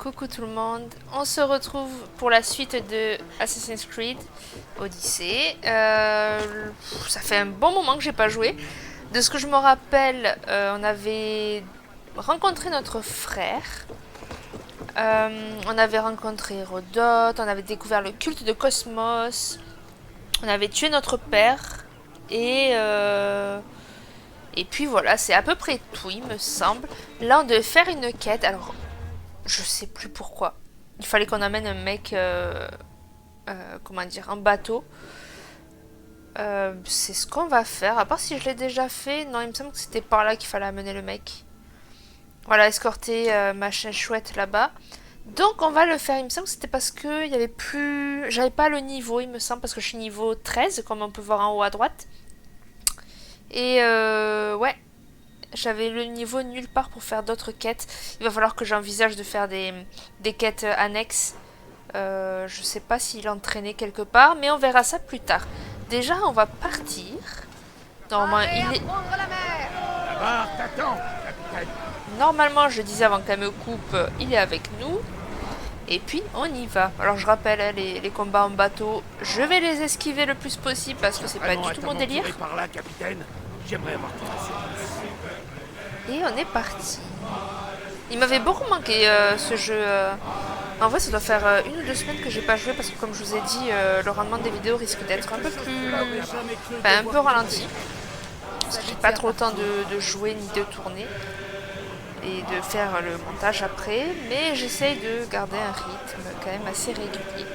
Coucou tout le monde, on se retrouve pour la suite de Assassin's Creed Odyssey. Ça fait un bon moment que j'ai pas joué. De ce que je me rappelle, on avait rencontré notre frère, on avait rencontré Hérodote, on avait découvert le culte de Cosmos, on avait tué notre père et puis voilà, c'est à peu près tout, il me semble. Là, on devait faire une quête. Alors, je sais plus pourquoi. Il fallait qu'on amène un mec, comment dire, en bateau. C'est ce qu'on va faire. À part si je l'ai déjà fait. Non, il me semble que c'était par là qu'il fallait amener le mec. Voilà, escorter machin chouette là-bas. Donc on va le faire. Il me semble que c'était parce que il y avait plus. J'avais pas le niveau, il me semble, parce que je suis niveau 13, comme on peut voir en haut à droite. Et ouais, j'avais le niveau nulle part pour faire d'autres quêtes. Il va falloir que j'envisage de faire des quêtes annexes. Je sais pas s'il entraînait quelque part, mais on verra ça plus tard. Déjà, on va partir. Normalement, Normalement, je disais avant qu'elle me coupe, il est avec nous. Et puis, on y va. Alors, je rappelle, hein, les combats en bateau, je vais les esquiver le plus possible parce que c'est pas du tout mon délire. Par là, capitaine. J'aimerais avoir ton assurance. Et on est parti. Il m'avait beaucoup manqué ce jeu. En vrai, ça doit faire 1 ou 2 semaines que j'ai pas joué parce que, comme je vous ai dit, le rendement des vidéos risque d'être un peu plus. Enfin, un peu ralenti. Parce que j'ai pas trop le temps de jouer ni de tourner. Et de faire le montage après. Mais j'essaye de garder un rythme quand même assez régulier.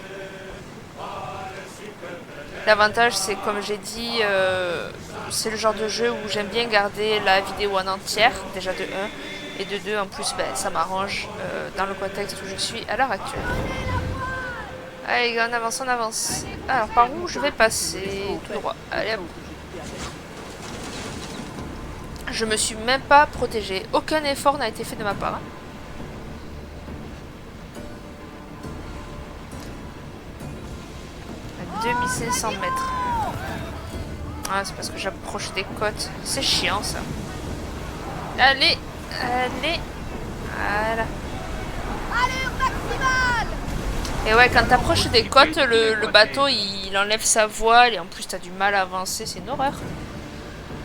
L'avantage, c'est comme j'ai dit, c'est le genre de jeu où j'aime bien garder la vidéo en entière, déjà de 1. Et de 2, en plus, ben, ça m'arrange dans le contexte où je suis à l'heure actuelle. Allez, on avance, on avance. Alors, par où je vais passer? Tout droit. Allez, hop. Je me suis même pas protégée. Aucun effort n'a été fait de ma part. 2500 mètres. Ah, c'est parce que j'approche des côtes. C'est chiant, ça. Allez, allez. Voilà. Allure maximale. Et ouais, quand t'approches des côtes, le bateau, il enlève sa voile. Et en plus, t'as du mal à avancer. C'est une horreur.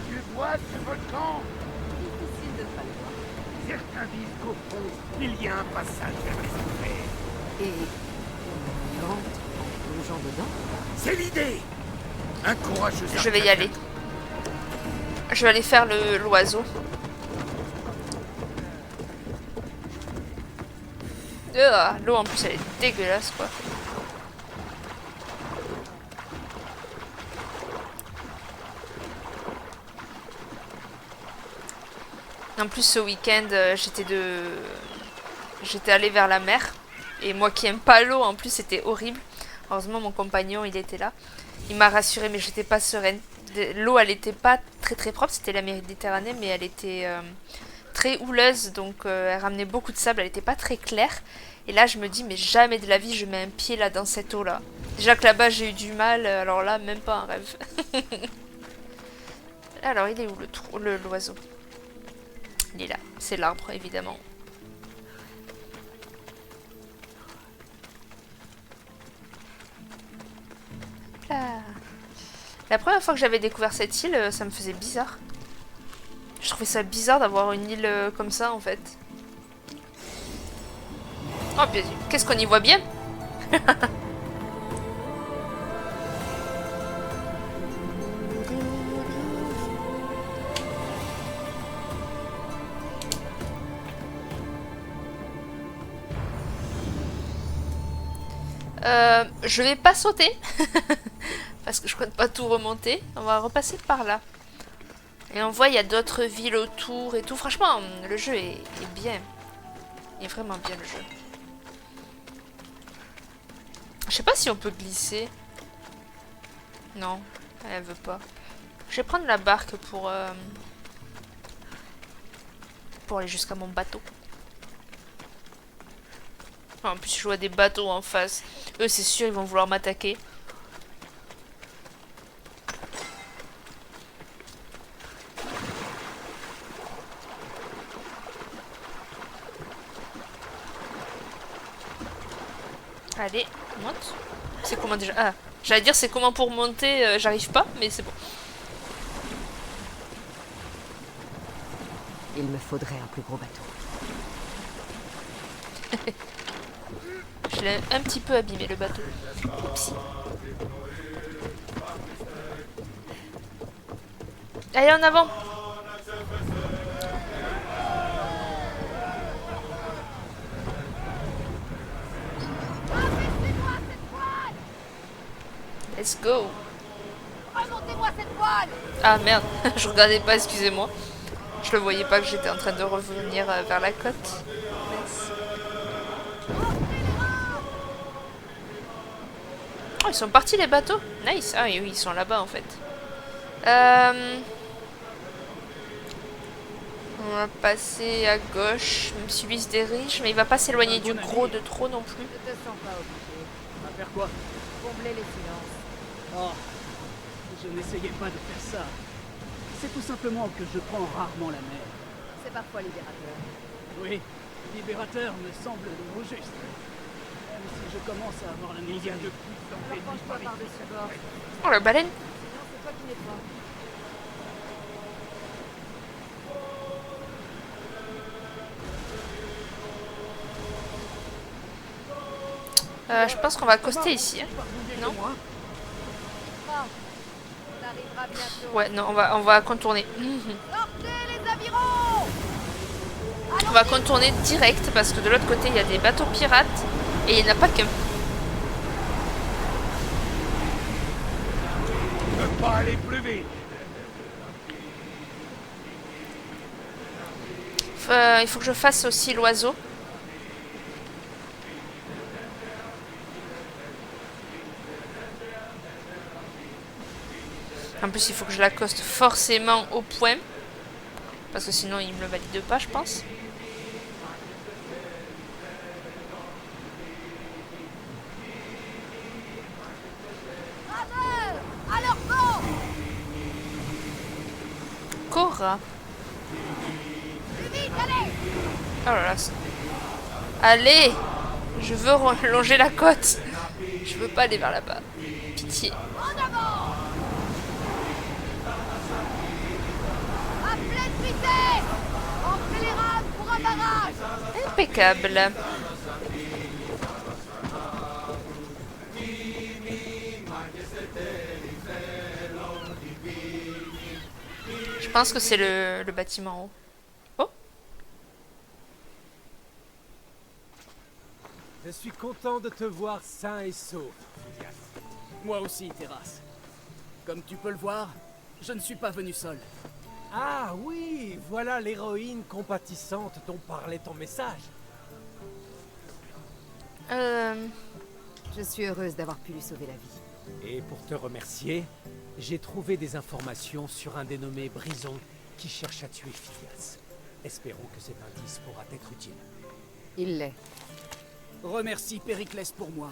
Tu vois ce volcan? Difficile de ne pas le voir. Certains disent qu'au fond, il y a un passage vers les enfers. Et on rentre en plongeant dedans. C'est l'idée. Un courageux Je vais y aller. Je vais aller faire l'oiseau. L'eau en plus elle est dégueulasse quoi. En plus ce week-end j'étais allée vers la mer. Et moi qui aime pas l'eau en plus c'était horrible. Heureusement mon compagnon il était là. Il m'a rassuré mais j'étais pas sereine. L'eau elle était pas très très propre, c'était la Méditerranée mais elle était très houleuse donc elle ramenait beaucoup de sable, elle était pas très claire. Et là je me dis mais jamais de la vie je mets un pied là dans cette eau là. Déjà que là-bas j'ai eu du mal, alors là même pas un rêve. Alors il est où l'oiseau? Il est là, c'est l'arbre évidemment. Là. La première fois que j'avais découvert cette île, ça me faisait bizarre. Je trouvais ça bizarre d'avoir une île comme ça en fait. Oh bien, qu'est-ce qu'on y voit bien. Je vais pas sauter. Parce que je compte pas tout remonter. On va repasser par là. Et on voit il y a d'autres villes autour et tout. Franchement, le jeu est bien. Il est vraiment bien le jeu. Je sais pas si on peut glisser. Non, elle veut pas. Je vais prendre la barque pour aller jusqu'à mon bateau. En plus, je vois des bateaux en face. Eux, c'est sûr, ils vont vouloir m'attaquer. Allez, monte. C'est comment déjà? Ah, j'allais dire c'est comment pour monter, j'arrive pas, mais c'est bon. Il me faudrait un plus gros bateau. Je l'ai un petit peu abîmé le bateau. Oupsie. Allez, en avant! Let's go! Remontez-moi cette voile! Ah merde, je regardais pas, excusez-moi. Je le voyais pas que j'étais en train de revenir vers la côte. Mince. Oh, ils sont partis les bateaux? Nice! Ah oui, oui, ils sont là-bas en fait. On va passer à gauche, même si lui se dirige, mais il va pas s'éloigner du gros de trop non plus. Je te sens pas obligé. On va faire quoi? Combler les silences. Oh, je n'essayais pas de faire ça. C'est tout simplement que je prends rarement la mer. C'est parfois libérateur. Oui, libérateur me semble le mot juste. Même si je commence à avoir la nausée de plus en plus Penche-toi par-dessus bord. Oh, la baleine! Sinon, c'est toi qui nettoies. Je pense qu'on va accoster ici. Hein. Non? Ah, on arrivera bientôt. Ouais, non, on va contourner. Sortez les avirons! On va contourner direct parce que de l'autre côté il y a des bateaux pirates et il n'y en a pas qu'un. Ne pas aller plus vite. Il faut que je fasse aussi l'oiseau. En plus, il faut que je l'accoste forcément au point. Parce que sinon, il me le valide pas, je pense. Rameurs! À leur banc! Cora. Plus vite, allez! Oh là là. Allez! Je veux longer la côte. Je veux pas aller vers là-bas. Pitié. En avant! À pleine vitesse! Entrez les rames pour un barrage! Impeccable. Je pense que c'est le bâtiment en haut. Oh! Je suis content de te voir sain et sauf. Moi aussi, Terrasse. Comme tu peux le voir, je ne suis pas venu seul. Ah oui, voilà l'héroïne compatissante dont parlait ton message. Je suis heureuse d'avoir pu lui sauver la vie. Et pour te remercier, j'ai trouvé des informations sur un dénommé Brison qui cherche à tuer Phileas. Espérons que cet indice pourra t'être utile. Il l'est. Remercie Périclès pour moi,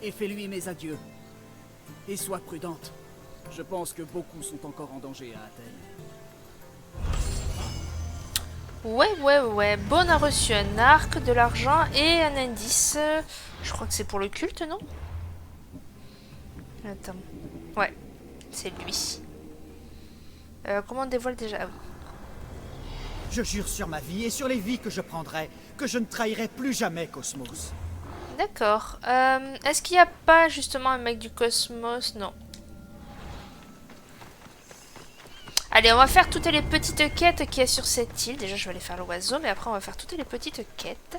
et fais-lui mes adieux. Et sois prudente. Je pense que beaucoup sont encore en danger à Athènes. Ouais. Bon, on a reçu un arc, de l'argent et un indice. Je crois que c'est pour le culte, non? Attends. Ouais, c'est lui. Comment on dévoile déjà? Ah oui. Je jure sur ma vie et sur les vies que je prendrai, que je ne trahirai plus jamais Cosmos. D'accord. Est-ce qu'il n'y a pas justement un mec du Cosmos? Non. Allez, on va faire toutes les petites quêtes qu'il y a sur cette île. Déjà, je vais aller faire l'oiseau, mais après, on va faire toutes les petites quêtes.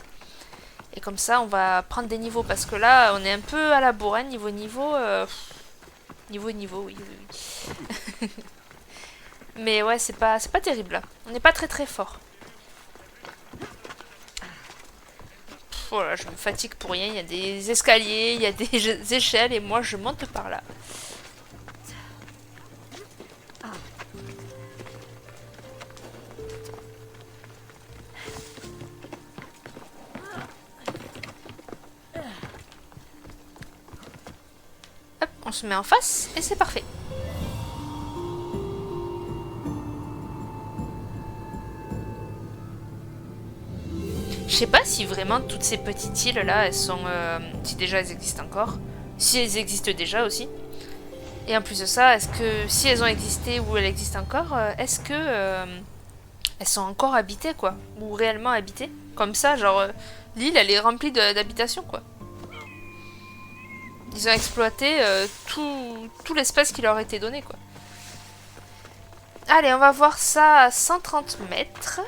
Et comme ça, on va prendre des niveaux. Parce que là, on est un peu à la bourre, hein, niveau. Niveau, oui. Mais ouais, c'est pas terrible, là. On n'est pas très fort. Voilà, je me fatigue pour rien. Il y a des escaliers, il y a des échelles, et moi, je monte par là. Hop, on se met en face, et c'est parfait. Je sais pas si vraiment toutes ces petites îles là, elles sont... si déjà elles existent encore. Si elles existent déjà aussi. Et en plus de ça, est-ce que si elles ont existé ou elles existent encore, est-ce que elles sont encore habitées quoi? Ou réellement habitées? Comme ça, genre l'île elle est remplie d'habitations quoi. Ils ont exploité tout l'espace qui leur a été donné quoi. Allez, on va voir ça à 130 mètres.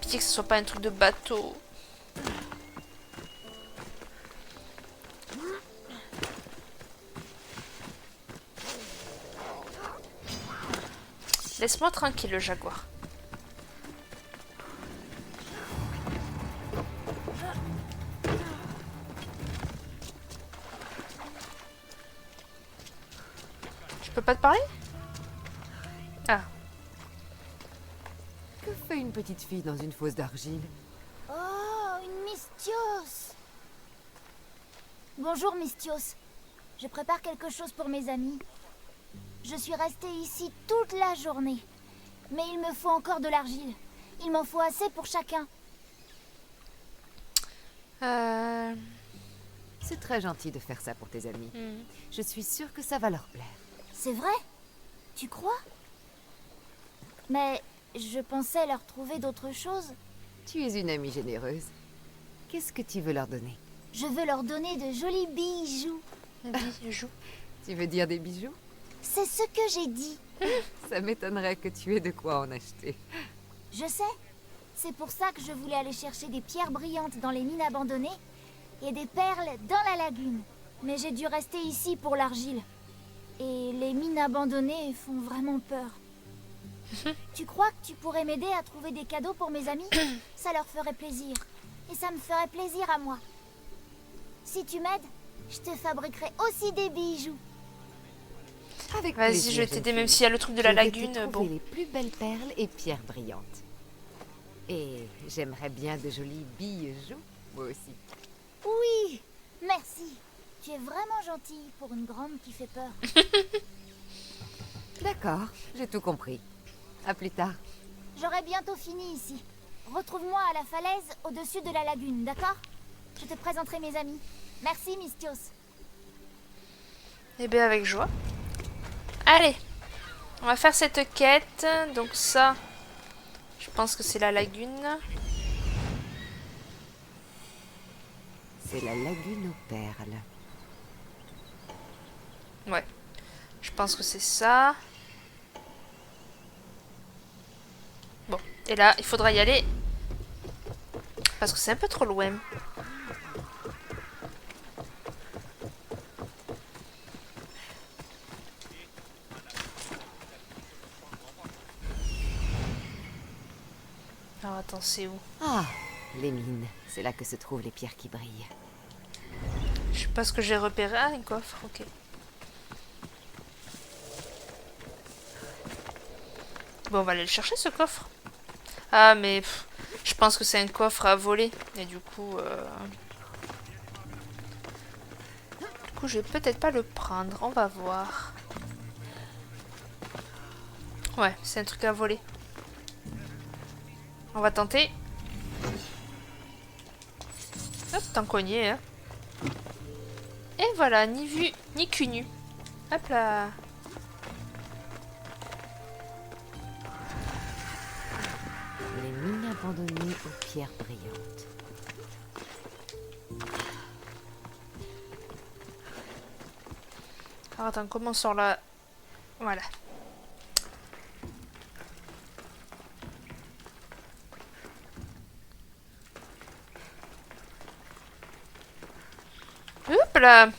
Pitié que ce soit pas un truc de bateau. Laisse-moi tranquille, le jaguar. Je peux pas te parler? Ah. Que fait une petite fille dans une fosse d'argile? Oh, une Misthios. Bonjour, Misthios. Je prépare quelque chose pour mes amis. Je suis restée ici toute la journée. Mais il me faut encore de l'argile. Il m'en faut assez pour chacun. C'est très gentil de faire ça pour tes amis. Hmm. Je suis sûre que ça va leur plaire. C'est vrai? Tu crois? Mais je pensais leur trouver d'autres choses. Tu es une amie généreuse. Qu'est-ce que tu veux leur donner? Je veux leur donner de jolis bijoux. Joue. Tu veux dire des bijoux? C'est ce que j'ai dit. Ça m'étonnerait que tu aies de quoi en acheter. Je sais. C'est pour ça que je voulais aller chercher des pierres brillantes dans les mines abandonnées et des perles dans la lagune. Mais j'ai dû rester ici pour l'argile. Et les mines abandonnées font vraiment peur. Tu crois que tu pourrais m'aider à trouver des cadeaux pour mes amis? Ça leur ferait plaisir. Et ça me ferait plaisir à moi. Si tu m'aides, je te fabriquerai aussi des bijoux. Avec Vas-y, plaisir, je vais t'aider, jeune même fille. s'il y a le truc de la Je vais te lagune. trouver Bon. les plus belles perles et pierres brillantes. Et j'aimerais bien de jolis bijoux, moi aussi. Oui, merci. Tu es vraiment gentille pour une grande qui fait peur. D'accord, j'ai tout compris. À plus tard. J'aurai bientôt fini ici. Retrouve-moi à la falaise au-dessus de la lagune, d'accord? Je te présenterai mes amis. Merci, Misthios. Eh bien, avec joie. Allez, on va faire cette quête. Donc ça, je pense que c'est la lagune. C'est la lagune aux perles. Ouais, je pense que c'est ça. Bon, et là, il faudra y aller. Parce que c'est un peu trop loin. Alors attends, c'est où? Ah, les mines. C'est là que se trouvent les pierres qui brillent. Je sais pas ce que j'ai repéré. Ah, un coffre, ok. Bon, on va aller le chercher, ce coffre. Ah, mais je pense que c'est un coffre à voler. Et du coup, je vais peut-être pas le prendre. On va voir. Ouais, c'est un truc à voler. On va tenter. Hop, tant qu'on y est, hein. Et voilà, ni vu, ni cul nu. Hop là. Les mines abandonnées aux pierres brillantes. Alors attends, comment on sort là? Voilà. Hop là.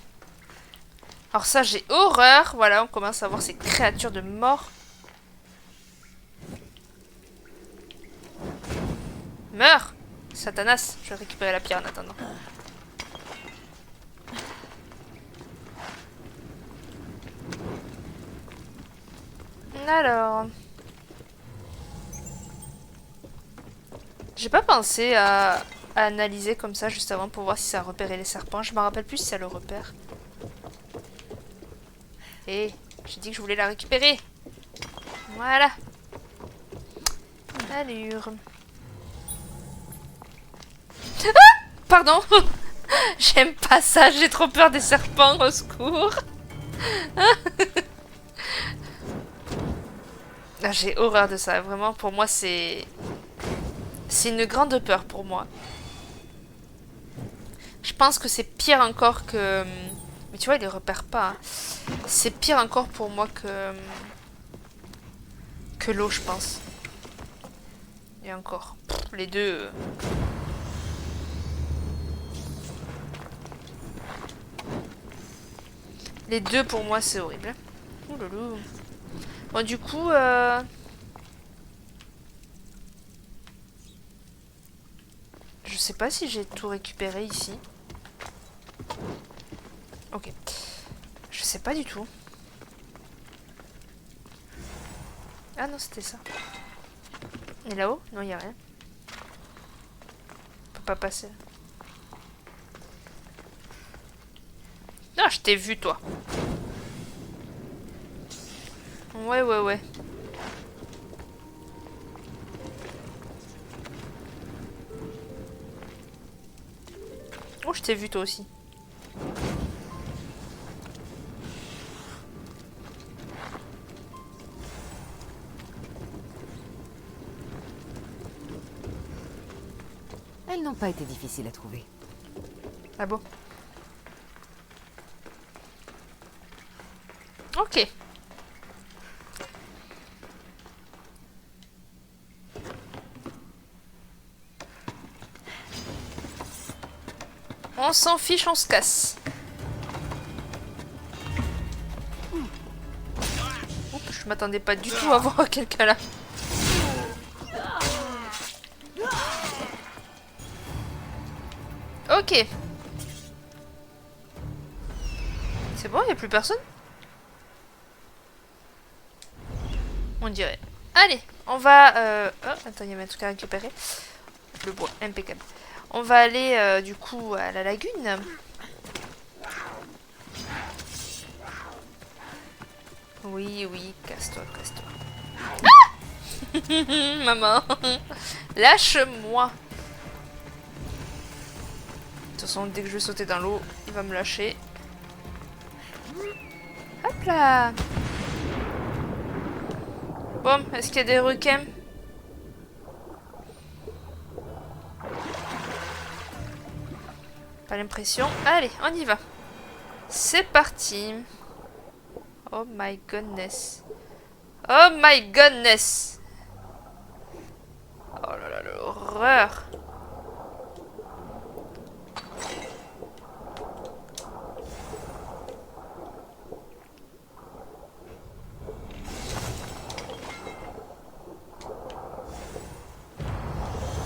Alors ça, j'ai horreur. Voilà, on commence à voir ces créatures de mort. Meurs, Satanas. Je vais récupérer la pierre en attendant. Alors... J'ai pas pensé à analyser comme ça juste avant pour voir si ça repérait les serpents. Je me rappelle plus si ça le repère. Et j'ai dit que je voulais la récupérer. Voilà. Allure. Pardon. J'aime pas ça, j'ai trop peur des serpents, au secours. Ah, j'ai horreur de ça, vraiment, pour moi c'est... C'est une grande peur pour moi. Je pense que c'est pire encore que... Mais tu vois, il les repère pas. Hein. C'est pire encore pour moi que l'eau, je pense. Et encore. Les deux... Les deux, pour moi, c'est horrible. Ouh loulou. Bon, du coup... Je sais pas si j'ai tout récupéré ici. Ok. Je sais pas du tout. Ah non, c'était ça. Et là-haut? Non, y a rien. On peut pas passer. Ah, je t'ai vu, toi. Ouais, ouais, ouais. Oh, je t'ai vu, toi aussi. Elles n'ont pas été difficiles à trouver. Ah bon? Ok. On s'en fiche, on se casse. Oups, je m'attendais pas du tout à voir quelqu'un là. Ok. C'est bon, il a plus personne? On dirait. Allez, on va... Oh, attends, il y a un truc à récupérer. Le bois, impeccable. On va aller du coup à la lagune. Oui, oui, casse-toi, casse-toi. Ah maman, lâche-moi. De toute façon, dès que je vais sauter dans l'eau, il va me lâcher. Hop là. Bon, est-ce qu'il y a des requins? Pas l'impression. Allez, on y va. C'est parti. Oh my goodness. Oh my goodness. Oh là là, l'horreur.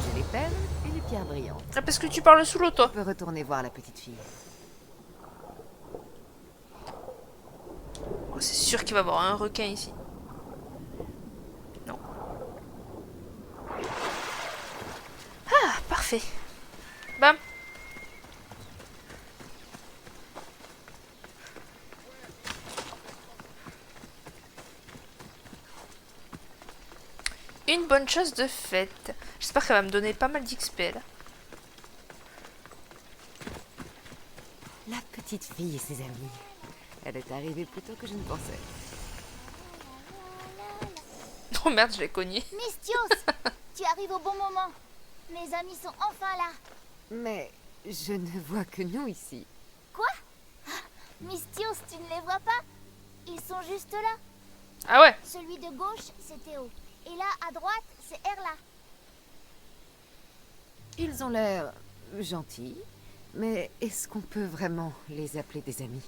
J'ai les perles et les pierres brillantes. Ah, parce que tu parles sous l'eau, toi. On peut retourner voir la petite fille. Oh, c'est sûr qu'il va y avoir un requin ici. Non. Ah, parfait. Bam. Une bonne chose de faite. J'espère qu'elle va me donner pas mal d'XP là. La petite fille et ses amis. Elle est arrivée plus tôt que je ne pensais. Oh merde, je l'ai cogné. Mystios, tu arrives au bon moment. Mes amis sont enfin là. Mais je ne vois que nous ici. Quoi? Mystios, tu ne les vois pas? Ils sont juste là. Ah ouais. Celui de gauche, c'est Théo. Et là, à droite, c'est Erla. Ils ont l'air gentils, mais est-ce qu'on peut vraiment les appeler des amis?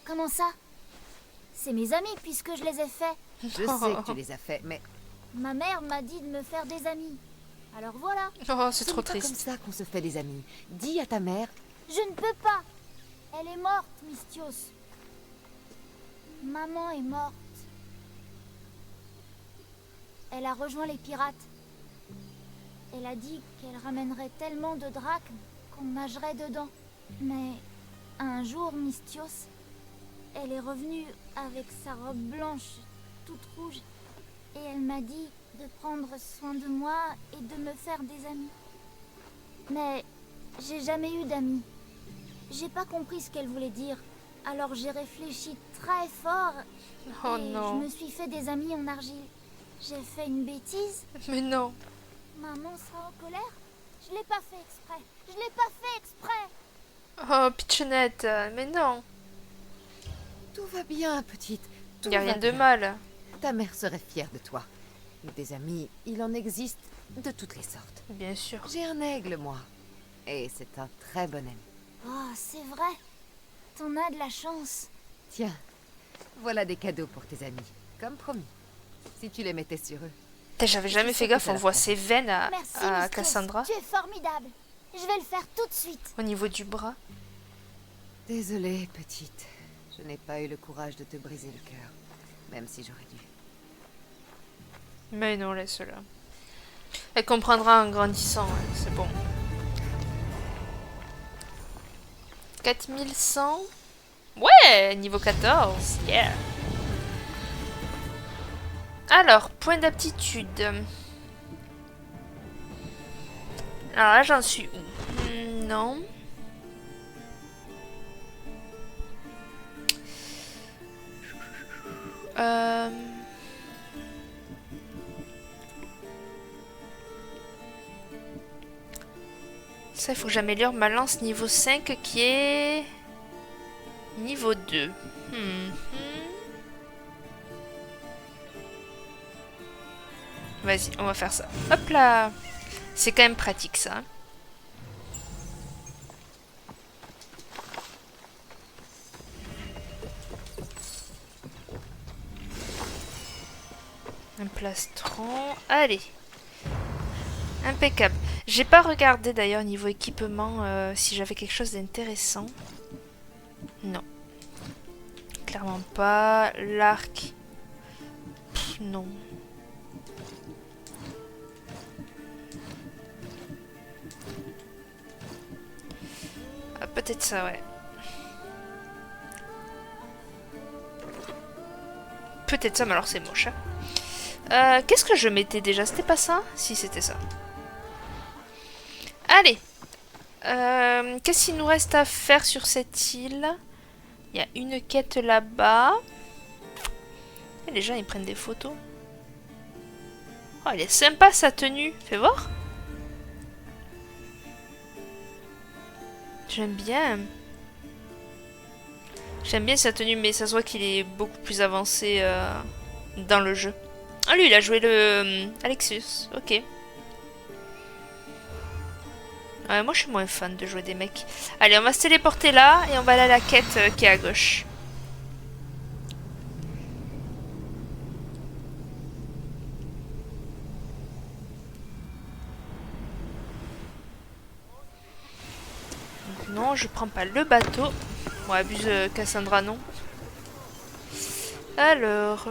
Comment ça? C'est mes amis puisque je les ai faits. Je sais que tu les as faits, mais Ma mère m'a dit de me faire des amis. Alors voilà. Oh, c'est ce trop n'est pas comme triste. ça qu'on se fait des amis. Dis à ta mère. Je ne peux pas. Elle est morte, Mystios. Maman est morte. Elle a rejoint les pirates. Elle a dit qu'elle ramènerait tellement de drachmes qu'on nagerait dedans. Mais un jour, Mystios, elle est revenue avec sa robe blanche, toute rouge. Et elle m'a dit de prendre soin de moi et de me faire des amis. Mais J'ai jamais eu d'amis. J'ai pas compris ce qu'elle voulait dire. Alors j'ai réfléchi très fort Oh et non. je me suis fait des amis en argile. J'ai fait une bêtise. Mais non. Maman sera en colère. Je l'ai pas fait exprès. Je l'ai pas fait exprès. Oh, Pitchounette, mais non. Tout va bien, petite. Tout Y a va rien de bien. mal. Ta mère serait fière de toi. Des amis, il en existe de toutes les sortes. Bien sûr. J'ai un aigle, moi. Et c'est un très bon ami. Oh, c'est vrai. T'en as de la chance. Tiens, voilà des cadeaux pour tes amis. Comme promis. Si tu les mettais sur eux. Putain, j'avais jamais fait gaffe, on voit ses veines Merci, à Mistress. Cassandra Tu es formidable. Je vais le faire tout de suite. au niveau du bras. Désolée, petite. Je n'ai pas eu le courage de te briser le cœur. Même si j'aurais dû. Mais non, laisse-la. Elle comprendra en grandissant, ouais, c'est bon. 4100. Ouais, niveau 14. Yeah. Alors, point d'aptitude. Alors là, j'en suis où? Non. Ça, il faut que j'améliore ma lance niveau 5 qui est niveau 2. Vas-y, on va faire ça. Hop là. C'est quand même pratique ça. Hein. Un plastron. Allez. Impeccable. J'ai pas regardé d'ailleurs niveau équipement si j'avais quelque chose d'intéressant. Non. Clairement pas. L'arc. Non. Ah, peut-être ça, ouais. Peut-être ça, mais alors c'est moche. Hein. Qu'est-ce que je mettais déjà? C'était pas ça? Si, c'était ça. Allez. Qu'est-ce qu'il nous reste à faire sur cette île? Il y a une quête là-bas. Et les gens, ils prennent des photos. Oh, elle est sympa, sa tenue. Fais voir. J'aime bien. J'aime bien sa tenue, mais ça se voit qu'il est beaucoup plus avancé dans le jeu. Ah, lui, il a joué le Alexius. Ok. Ouais, moi, je suis moins fan de jouer des mecs. Allez, on va se téléporter là et on va aller à la quête qui est à gauche. Donc, non, je prends pas le bateau. Bon, abuse Cassandra, non. Alors...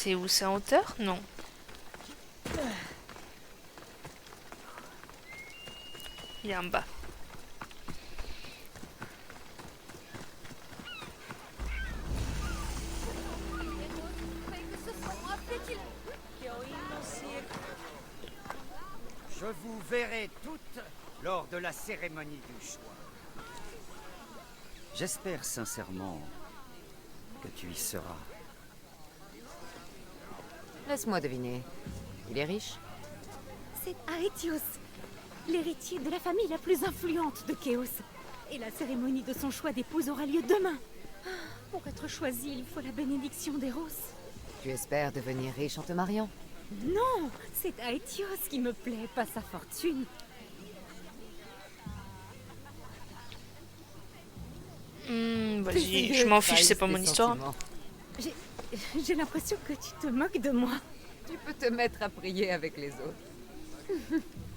c'est où? C'est en hauteur? Non. Il est en bas. Je vous verrai toutes lors de la cérémonie du choix. J'espère sincèrement que tu y seras. Laisse-moi deviner. Il est riche? C'est Aetios, l'héritier de la famille la plus influente de Chaos. Et la cérémonie de son choix d'épouse aura lieu demain. Pour être choisi, il faut la bénédiction d'Eros. Tu espères devenir riche en te mariant? Non, c'est Aetios qui me plaît, pas sa fortune. Vas-y, je m'en fiche, c'est pas mon histoire. J'ai l'impression que tu te moques de moi. Tu peux te mettre à prier avec les autres.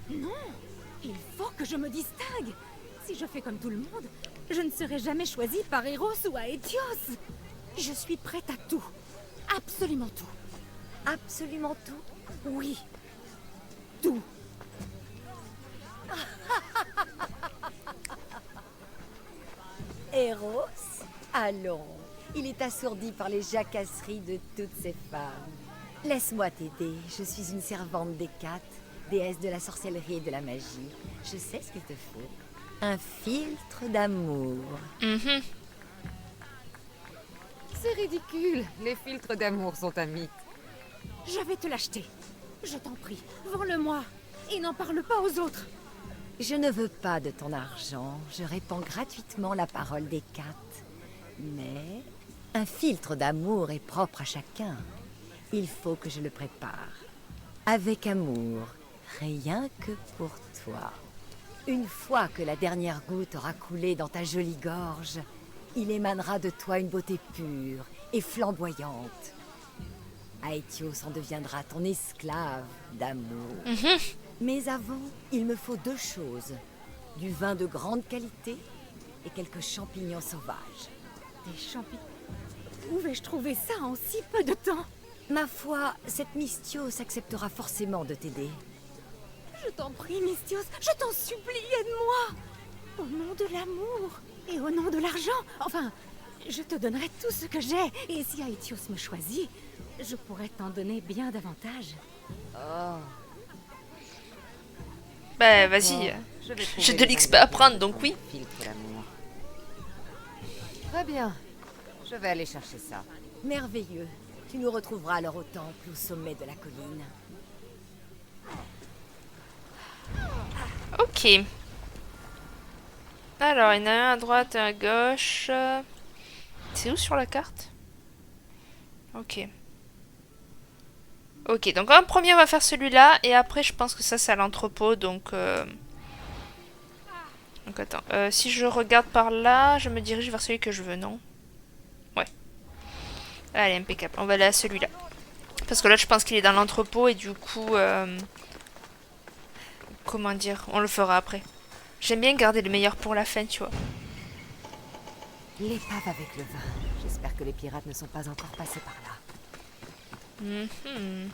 Non, il faut que je me distingue. Si je fais comme tout le monde, je ne serai jamais choisie par Eros ou Aetios. Je suis prête à tout. Absolument tout. Absolument tout. Oui. Tout. Eros? Allons, il est assourdi par les jacasseries de toutes ces femmes. Laisse-moi t'aider, je suis une servante d'Hécate, déesse de la sorcellerie et de la magie. Je sais ce qu'il te faut. Un filtre d'amour. Mhm. C'est ridicule, les filtres d'amour sont un mythe. Je vais te l'acheter. Je t'en prie, vends-le-moi. Et n'en parle pas aux autres. Je ne veux pas de ton argent, je répands gratuitement la parole d'Hécate. Mais un filtre d'amour est propre à chacun. Il faut que je le prépare. Avec amour, rien que pour toi. Une fois que la dernière goutte aura coulé dans ta jolie gorge, il émanera de toi une beauté pure et flamboyante. Aetios en deviendra ton esclave d'amour. Mais avant, il me faut 2 choses. Du vin de grande qualité et quelques champignons sauvages. Des champignons. Où vais-je trouver ça en si peu de temps? Ma foi, cette Mystios acceptera forcément de t'aider. Je t'en prie, Mystios, je t'en supplie, aide-moi. Au nom de l'amour et au nom de l'argent. Enfin, je te donnerai tout ce que j'ai. Et si Aetios me choisit, je pourrais t'en donner bien davantage. Oh. Bah vas-y, j'ai de l'XP à prendre donc oui. Filtre d'amour. Très bien, je vais aller chercher ça. Merveilleux. Tu nous retrouveras alors au temple, au sommet de la colline. Ok. Alors, il y en a un à droite et un à gauche. C'est où sur la carte? Ok. Ok, donc en premier on va faire celui-là. Et après je pense que ça c'est à l'entrepôt. Donc attends. Si je regarde par là, je me dirige vers celui que je veux, non? Ouais. Allez, impeccable. On va aller à celui-là. Parce que là je pense qu'il est dans l'entrepôt. Et du coup... comment dire? On le fera après. J'aime bien garder le meilleur pour la fin, tu vois. L'épave avec le vin. J'espère que les pirates ne sont pas encore passés par là. Mhm.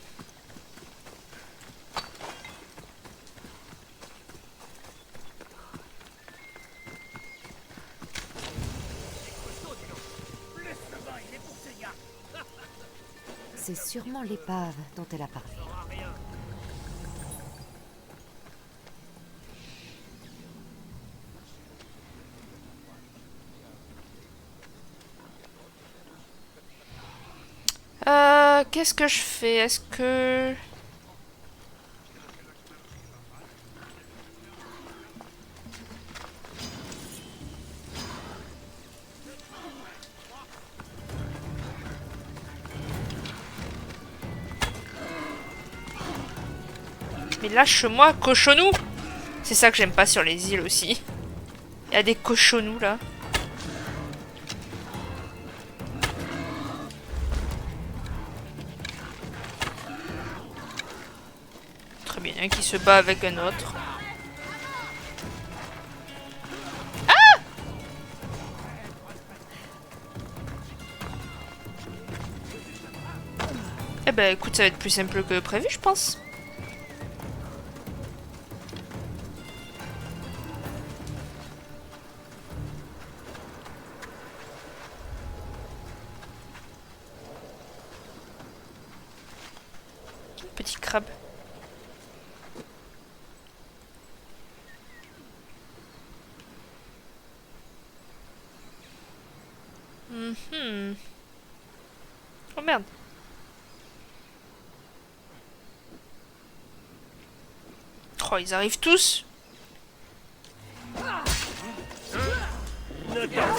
C'est sûrement l'épave dont elle a parlé. Qu'est-ce que je fais? Est-ce que... Mais lâche-moi, cochonou! C'est ça que j'aime pas sur les îles aussi. Il y a des cochonous là. Très bien, un qui se bat avec un autre. Ah! Eh ben écoute, ça va être plus simple que prévu, je pense. Petit crabe. Oh merde. Oh, ils arrivent tous.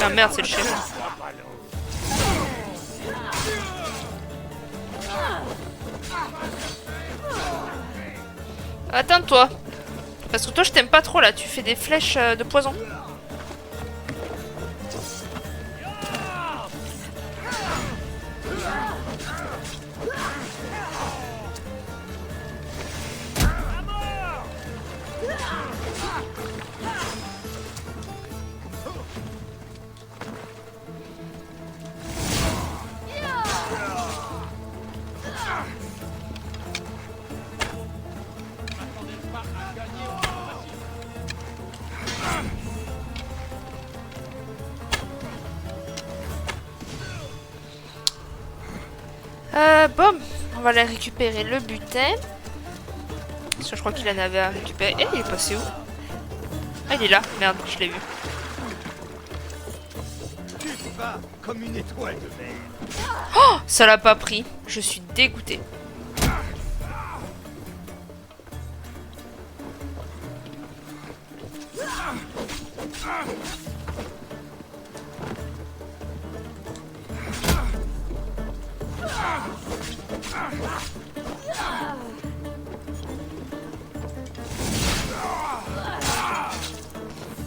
Ah merde, c'est le chef. Attends-toi. Parce que toi, je t'aime pas trop là. Tu fais des flèches de poison. Bon, on va aller récupérer le butin. Parce que je crois qu'il en avait à récupérer. Eh, il est passé où? Ah, il est là. Merde, je l'ai vu. Tu te bats comme une étoile de mer. Oh, ça l'a pas pris. Je suis dégoûtée.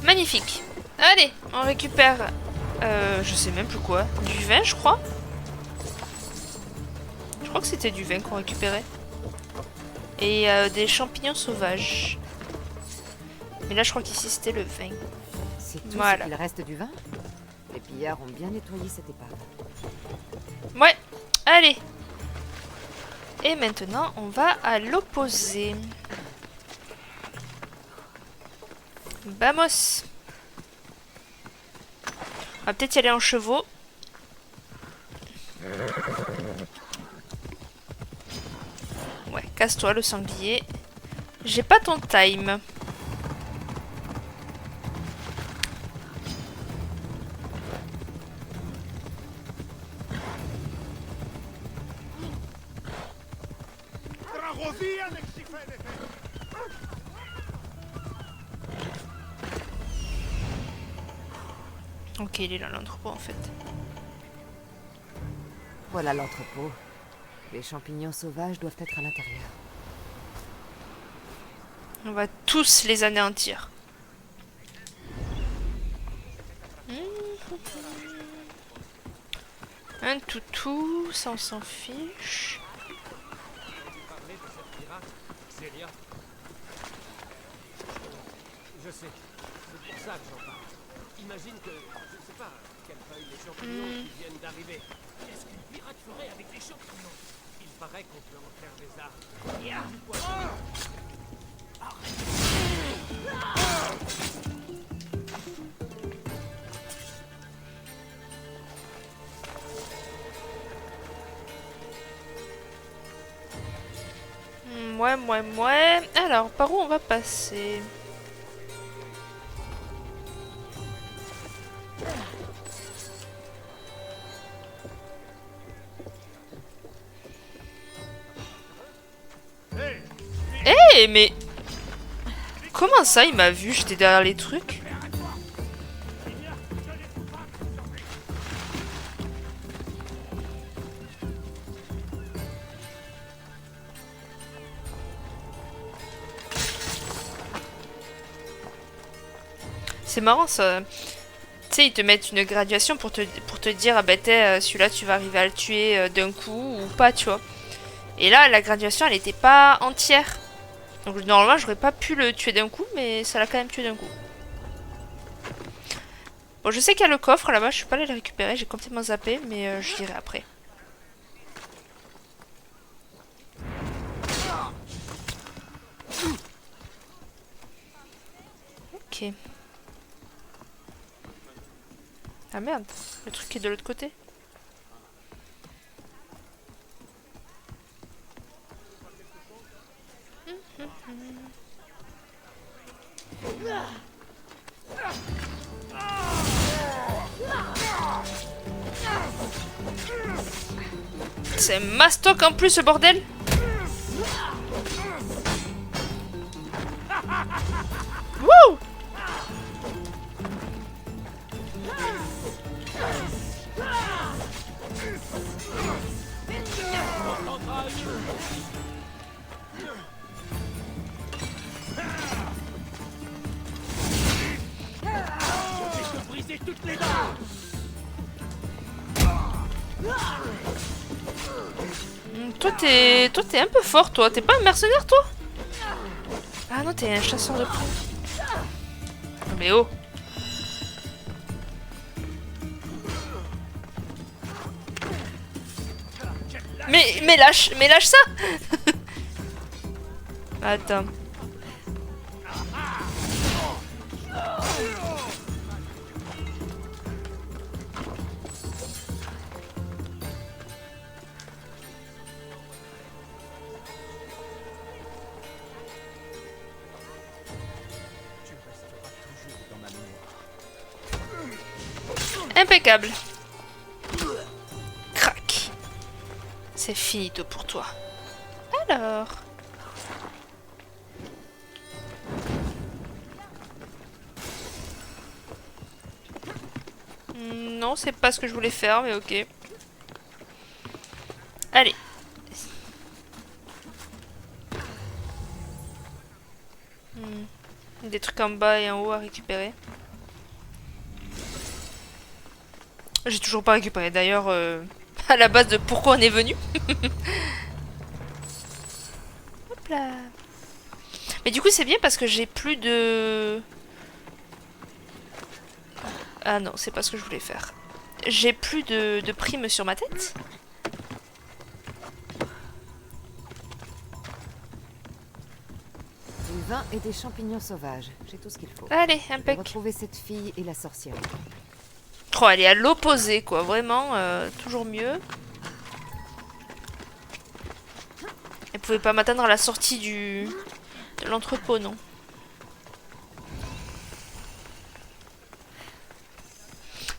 Magnifique. Allez, on récupère... je sais même plus quoi. Du vin, je crois. Je crois que c'était du vin qu'on récupérait. Et des champignons sauvages. Mais là, je crois qu'ici, c'était le vin. C'est tout Voilà. ce qu'il reste du vin? Les pillards ont bien nettoyé cette épave. Ouais, allez. Et maintenant, on va à l'opposé. Vamos. On va peut-être y aller en chevaux. Ouais, casse-toi le sanglier. J'ai pas ton time. Ok, il est dans l'entrepôt en fait. Voilà l'entrepôt. Les champignons sauvages doivent être à l'intérieur. On va tous les anéantir. Un toutou, ça on s'en fiche. Je sais, c'est pour ça que j'en parle. Imagine que, je sais pas, quelle feuille les champignons qui viennent d'arriver. Qu'est-ce qu'une pirate ferait avec des champignons? Il paraît qu'on peut en faire des armes. Ouais. Alors, par où on va passer? Eh, mais... Comment ça, il m'a vu? J'étais derrière les trucs. C'est marrant ça. Tu sais, ils te mettent une graduation pour te dire, ah bah celui-là tu vas arriver à le tuer d'un coup ou pas, tu vois. Et là, la graduation, elle était pas entière. Donc normalement, j'aurais pas pu le tuer d'un coup, mais ça l'a quand même tué d'un coup. Bon, je sais qu'il y a le coffre là-bas, je suis pas allée le récupérer, j'ai complètement zappé, mais je dirai après. Ok. Ah merde, le truc est de l'autre côté. C'est mastoc en plus ce bordel. Wouh! Toi t'es un peu fort toi, t'es pas un mercenaire toi? Ah non, t'es un chasseur de primes. Mais oh. Mais lâche ça. Attends. Impeccable. Crac. C'est finito pour toi. Alors... Non, c'est pas ce que je voulais faire, mais ok. Allez. Des trucs en bas et en haut à récupérer. J'ai toujours pas récupéré d'ailleurs à la base de pourquoi on est venu. Hop là. Mais du coup c'est bien parce que j'ai plus de... Ah non, c'est pas ce que je voulais faire. J'ai plus de primes sur ma tête. Du vin et des champignons sauvages. J'ai tout ce qu'il faut. Allez, Je vais impec. retrouver cette fille et la sorcière. Oh, elle est à l'opposé quoi, vraiment, toujours mieux. Elle pouvait pas m'attendre à la sortie de l'entrepôt, non.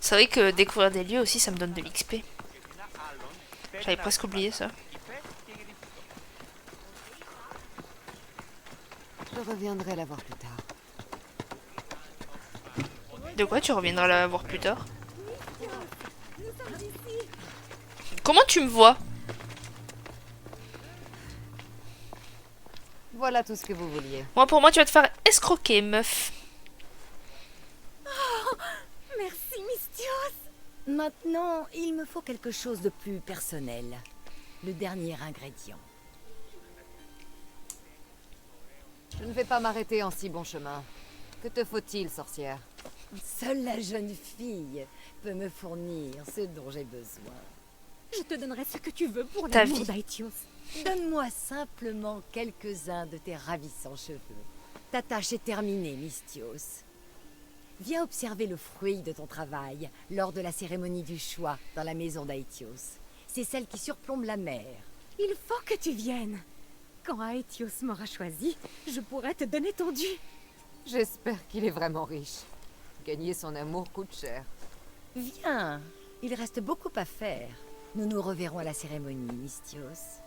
C'est vrai que découvrir des lieux aussi, ça me donne de l'XP. J'avais presque oublié ça. Je reviendrai la voir plus tard. De quoi tu reviendras la voir plus tard? Comment tu me vois? Voilà tout ce que vous vouliez. Moi, pour moi, tu vas te faire escroquer, meuf. Merci, Mystios. Maintenant, il me faut quelque chose de plus personnel. Le dernier ingrédient. Je ne vais pas m'arrêter en si bon chemin. Que te faut-il, sorcière? Seule la jeune fille peut me fournir ce dont j'ai besoin. Je te donnerai ce que tu veux pour Ta l'amour vie. d'Aetios. Donne-moi simplement quelques-uns de tes ravissants cheveux. Ta tâche est terminée, Mystios. Viens observer le fruit de ton travail lors de la cérémonie du choix dans la maison d'Aetios. C'est celle qui surplombe la mer. Il faut que tu viennes. Quand Aetios m'aura choisi, je pourrai te donner ton dû. J'espère qu'il est vraiment riche. Gagner son amour coûte cher. Viens, il reste beaucoup à faire. Nous nous reverrons à la cérémonie, Mystios.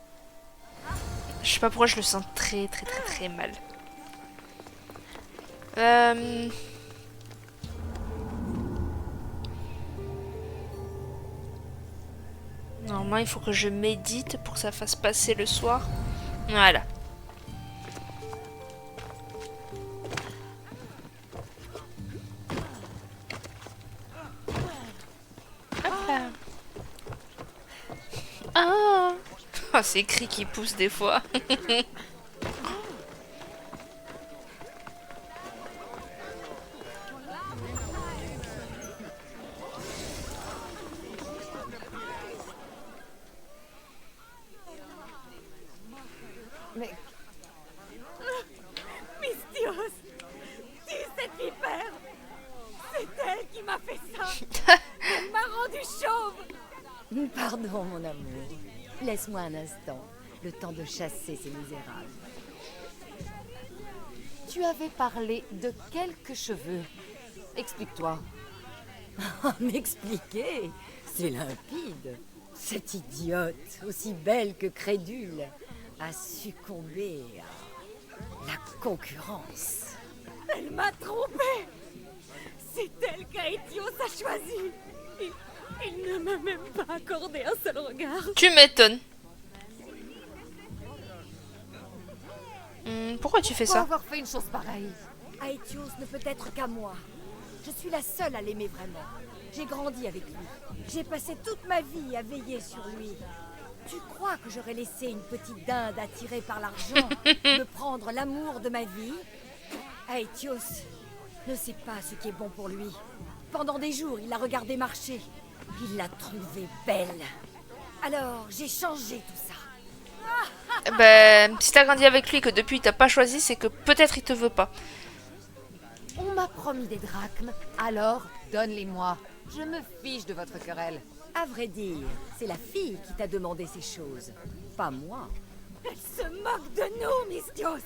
Je sais pas pourquoi je le sens très mal. Normalement, il faut que je médite pour que ça fasse passer le soir. Voilà. Hop là. Ah, oh, ces cris qui poussent des fois. Mais Mystios, tu cette vipère. C'est elle qui m'a fait ça. Elle m'a rendu chauve. Pardon, mon amour. Laisse-moi un instant, le temps de chasser ces misérables. tu avais parlé de quelques cheveux. Explique-toi. M'expliquer? C'est limpide. Cette idiote, aussi belle que crédule, a succombé à la concurrence. Elle m'a trompée. C'est elle qu'Aetios a choisi. Il ne m'a même pas accordé un seul regard. Tu m'étonnes. Pourquoi tu fais Pour ça? avoir fait une chose pareille. Aetios ne peut être qu'à moi. Je suis la seule à l'aimer vraiment. J'ai grandi avec lui. J'ai passé toute ma vie à veiller sur lui. Tu crois que j'aurais laissé une petite dinde attirée par l'argent me prendre l'amour de ma vie? Aetios ne sait pas ce qui est bon pour lui. Pendant des jours, il l'a regardée marcher. Il l'a trouvée belle. Alors, j'ai changé tout ça. Ben, si t'as grandi avec lui et que depuis il t'a pas choisi, c'est que peut-être il te veut pas. On m'a promis des drachmes, alors donne-les-moi. Je me fiche de votre querelle. À vrai dire, c'est la fille qui t'a demandé ces choses, pas moi. Elle se moque de nous, Mystios.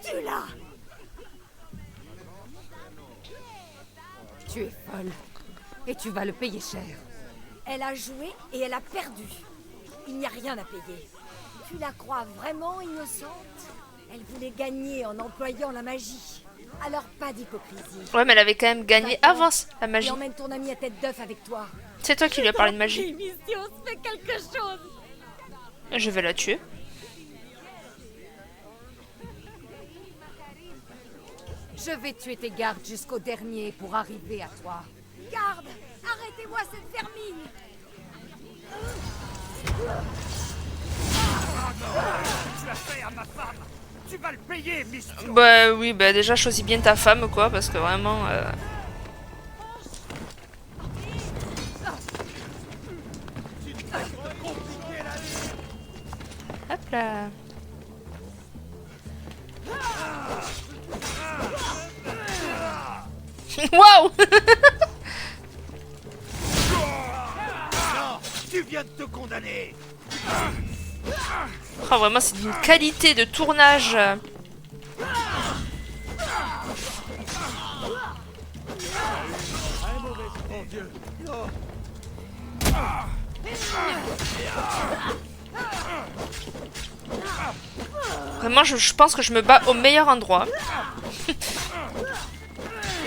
Tue-la. Tu es folle. Et tu vas le payer cher. Elle a joué et elle a perdu. Il n'y a rien à payer. Tu la crois vraiment innocente? Elle voulait gagner en employant la magie. Alors pas d'hypocrisie. Ouais, mais elle avait quand même gagné avant la Et magie. emmène ton ami à tête d'œuf avec toi. C'est toi qui lui as parlé de magie. Misthios, fais quelque chose. Je vais la tuer. Je vais tuer tes gardes jusqu'au dernier pour arriver à toi. Garde! Arrêtez-moi cette vermine! Tu as fait à ma femme. Tu vas le payer, Misthios. Bah oui, bah déjà choisis bien ta femme quoi, parce que vraiment... Hop là. Waouh. Non, tu viens de te condamner. Oh, vraiment, c'est d'une qualité de tournage. Mon Dieu. Non. Vraiment, je pense que je me bats au meilleur endroit.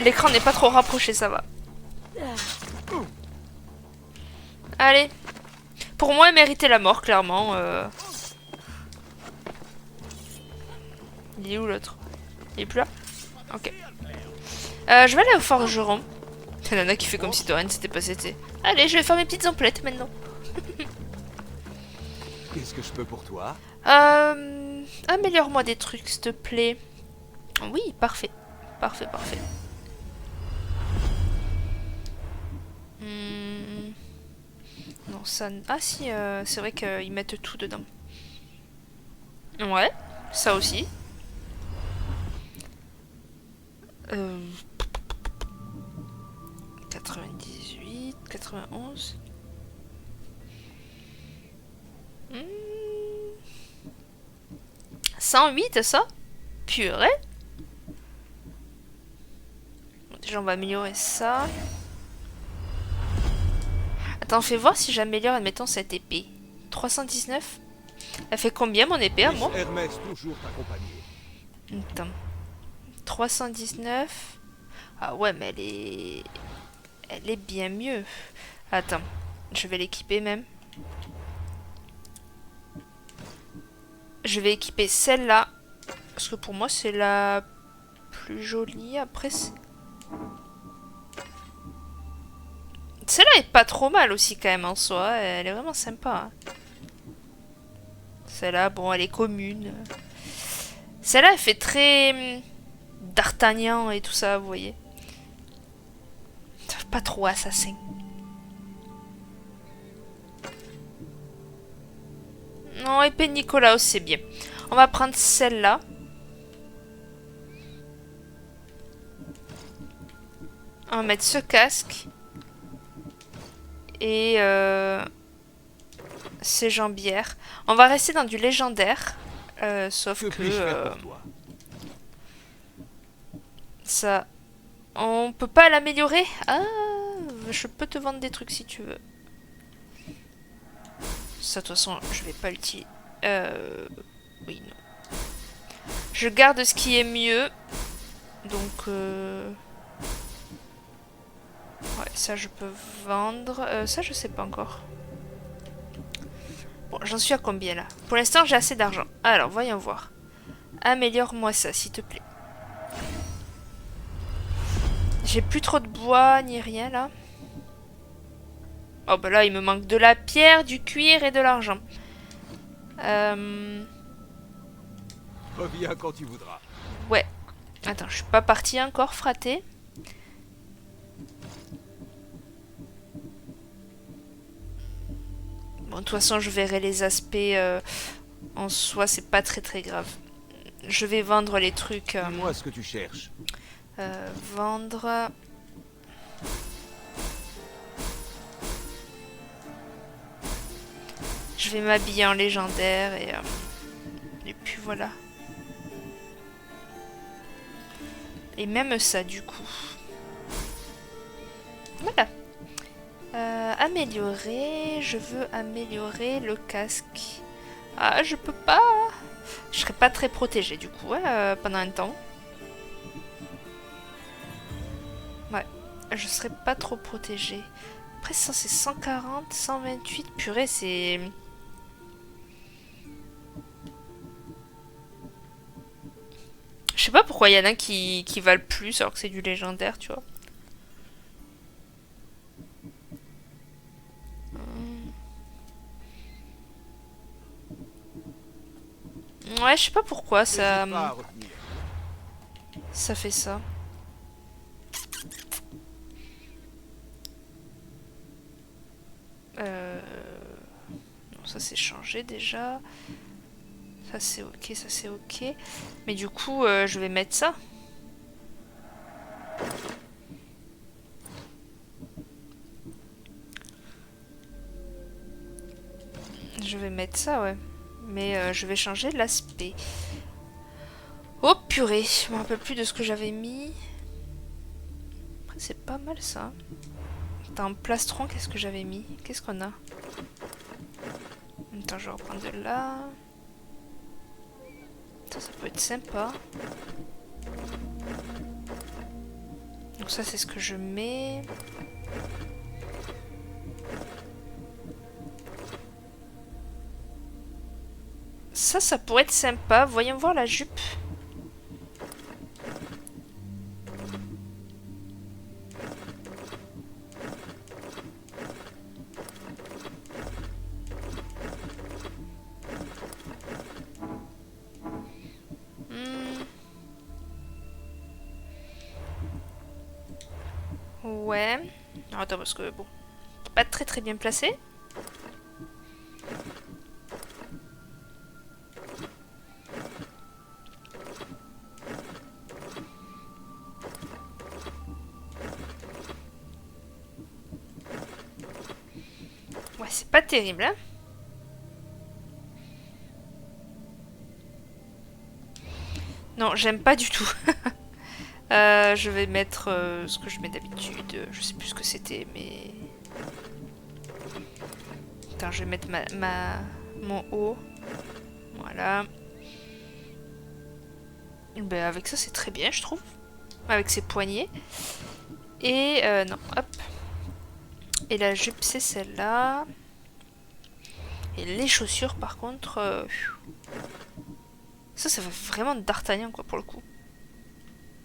L'écran n'est pas trop rapproché, ça va. Allez. Pour moi, elle méritait la mort, clairement. Il est où l'autre? Il est plus là? Ok. Je vais aller au forgeron. La nana qui fait comme si de rien ne s'était passé. Allez, je vais faire mes petites emplettes maintenant. Qu'est-ce que je peux pour toi? Améliore-moi des trucs, s'il te plaît. Oui, parfait. Parfait, parfait. Non, ça... Ah si, c'est vrai qu'ils mettent tout dedans. Ouais, ça aussi. 98, 91... 108, ça? Purée. Bon, déjà, on va améliorer ça. Attends, fais voir si j'améliore, admettons, cette épée. 319. Elle fait combien, mon épée, à moi? Hermès toujours t'accompagner. Attends. 319. Ah ouais, mais elle est... Elle est bien mieux. Attends. Je vais l'équiper, même. Je vais équiper celle-là. Parce que pour moi, c'est la plus jolie. Après, celle-là est pas trop mal aussi, quand même, en soi. Elle est vraiment sympa. Celle-là, bon, elle est commune. Celle-là, elle fait très... D'Artagnan et tout ça, vous voyez. Pas trop assassin. Non, épée Nicolas, c'est bien. On va prendre celle-là. On va mettre ce casque. Et ces jambières. On va rester dans du légendaire. Sauf que... ça... On peut pas l'améliorer? Ah, je peux te vendre des trucs si tu veux. Ça, de toute façon, je vais pas l'utiliser. Oui, non. Je garde ce qui est mieux. Donc, ouais, ça, je peux vendre. Ça, je sais pas encore. Bon, j'en suis à combien, là? Pour l'instant, j'ai assez d'argent. Alors, voyons voir. Améliore-moi ça, s'il te plaît. J'ai plus trop de bois, ni rien, là. Oh, bah là, il me manque de la pierre, du cuir et de l'argent. Reviens quand tu voudras. Ouais. Attends, je suis pas partie encore, fraté. Bon, de toute façon, je verrai les aspects en soi, c'est pas très grave. Je vais vendre les trucs. Dis-moi ce que tu cherches. Vendre. Je vais m'habiller en légendaire et puis voilà. Et même ça du coup. Voilà. Améliorer. Je veux améliorer le casque. Ah, je peux pas. Je serai pas très protégée du coup pendant un temps. Ouais, je serai pas trop protégée. Après ça c'est 140, 128. Purée, c'est... Je sais pas pourquoi il y en a qui valent plus alors que c'est du légendaire, tu vois. Ouais, je sais pas pourquoi ça fait ça. Non, ça c'est changé déjà. Ça c'est ok, ça c'est ok. Mais du coup, je vais mettre ça. Je vais mettre ça, ouais. Mais je vais changer l'aspect. Oh purée, je me rappelle plus de ce que j'avais mis. Après, c'est pas mal ça. Attends, plastron, qu'est-ce que j'avais mis? Qu'est-ce qu'on a? Attends, je vais reprendre de là. Ça peut être sympa. Donc ça, c'est ce que je mets. Ça pourrait être sympa. Voyons voir la jupe. Ouais. Alors, attends, parce que bon, pas très bien placé. Ouais, c'est pas terrible, hein. Non, j'aime pas du tout. Je vais mettre ce que je mets d'habitude. Je sais plus ce que c'était, mais... Attends, je vais mettre mon haut. Voilà. Ben, avec ça, c'est très bien, je trouve. Avec ses poignets. Et non, hop. Et la jupe, c'est celle-là. Et les chaussures, par contre... Ça fait vraiment d'Artagnan, quoi, pour le coup.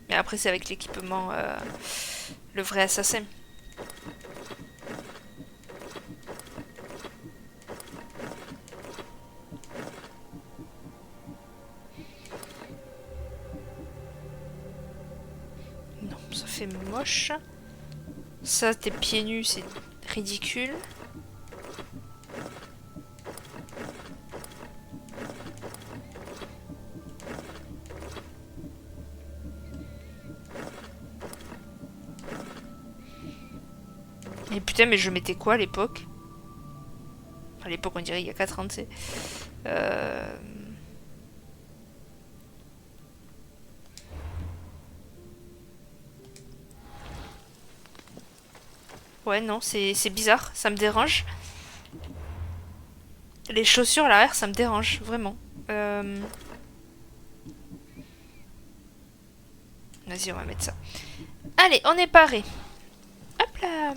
Mais après, c'est avec l'équipement, le vrai assassin. Non, ça fait moche. Ça, tes pieds nus, c'est ridicule. Et putain, mais je mettais quoi à l'époque? À l'époque, on dirait il y a 4 ans, tu sais. Ouais, non, c'est bizarre, ça me dérange. Les chaussures à l'arrière, ça me dérange, vraiment. Vas-y, on va mettre ça. Allez, on est paré. Hop là.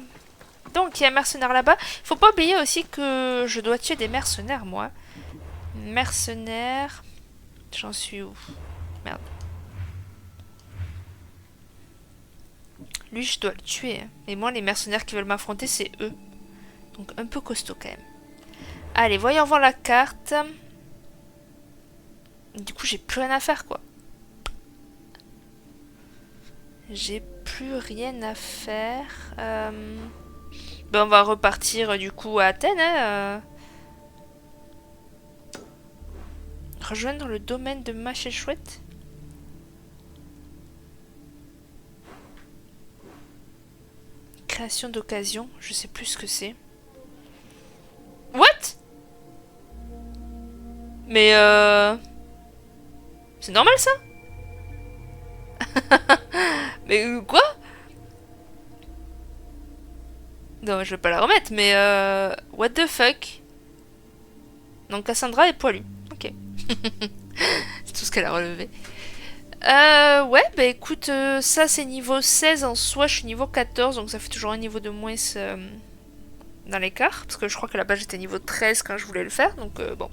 Donc, il y a un mercenaire là-bas. Faut pas oublier aussi que je dois tuer des mercenaires, moi. Mercenaires... J'en suis où? Merde. Lui, je dois le tuer. Hein. Et moi, les mercenaires qui veulent m'affronter, c'est eux. Donc, un peu costaud, quand même. Allez, voyons voir la carte. Du coup, j'ai plus rien à faire, quoi. J'ai plus rien à faire. Ben, on va repartir, du coup, à Athènes, hein. Rejoindre le domaine de Machéchouette. Création d'occasion, je sais plus ce que c'est. What? Mais c'est normal ça? Mais quoi? Non, je vais pas la remettre, mais what the fuck. Donc Cassandra est poilue. Ok. C'est tout ce qu'elle a relevé. Ouais, bah écoute, ça c'est niveau 16 en soi, je suis niveau 14, donc ça fait toujours un niveau de moins dans l'écart. Parce que je crois que là-bas j'étais niveau 13 quand je voulais le faire, donc bon.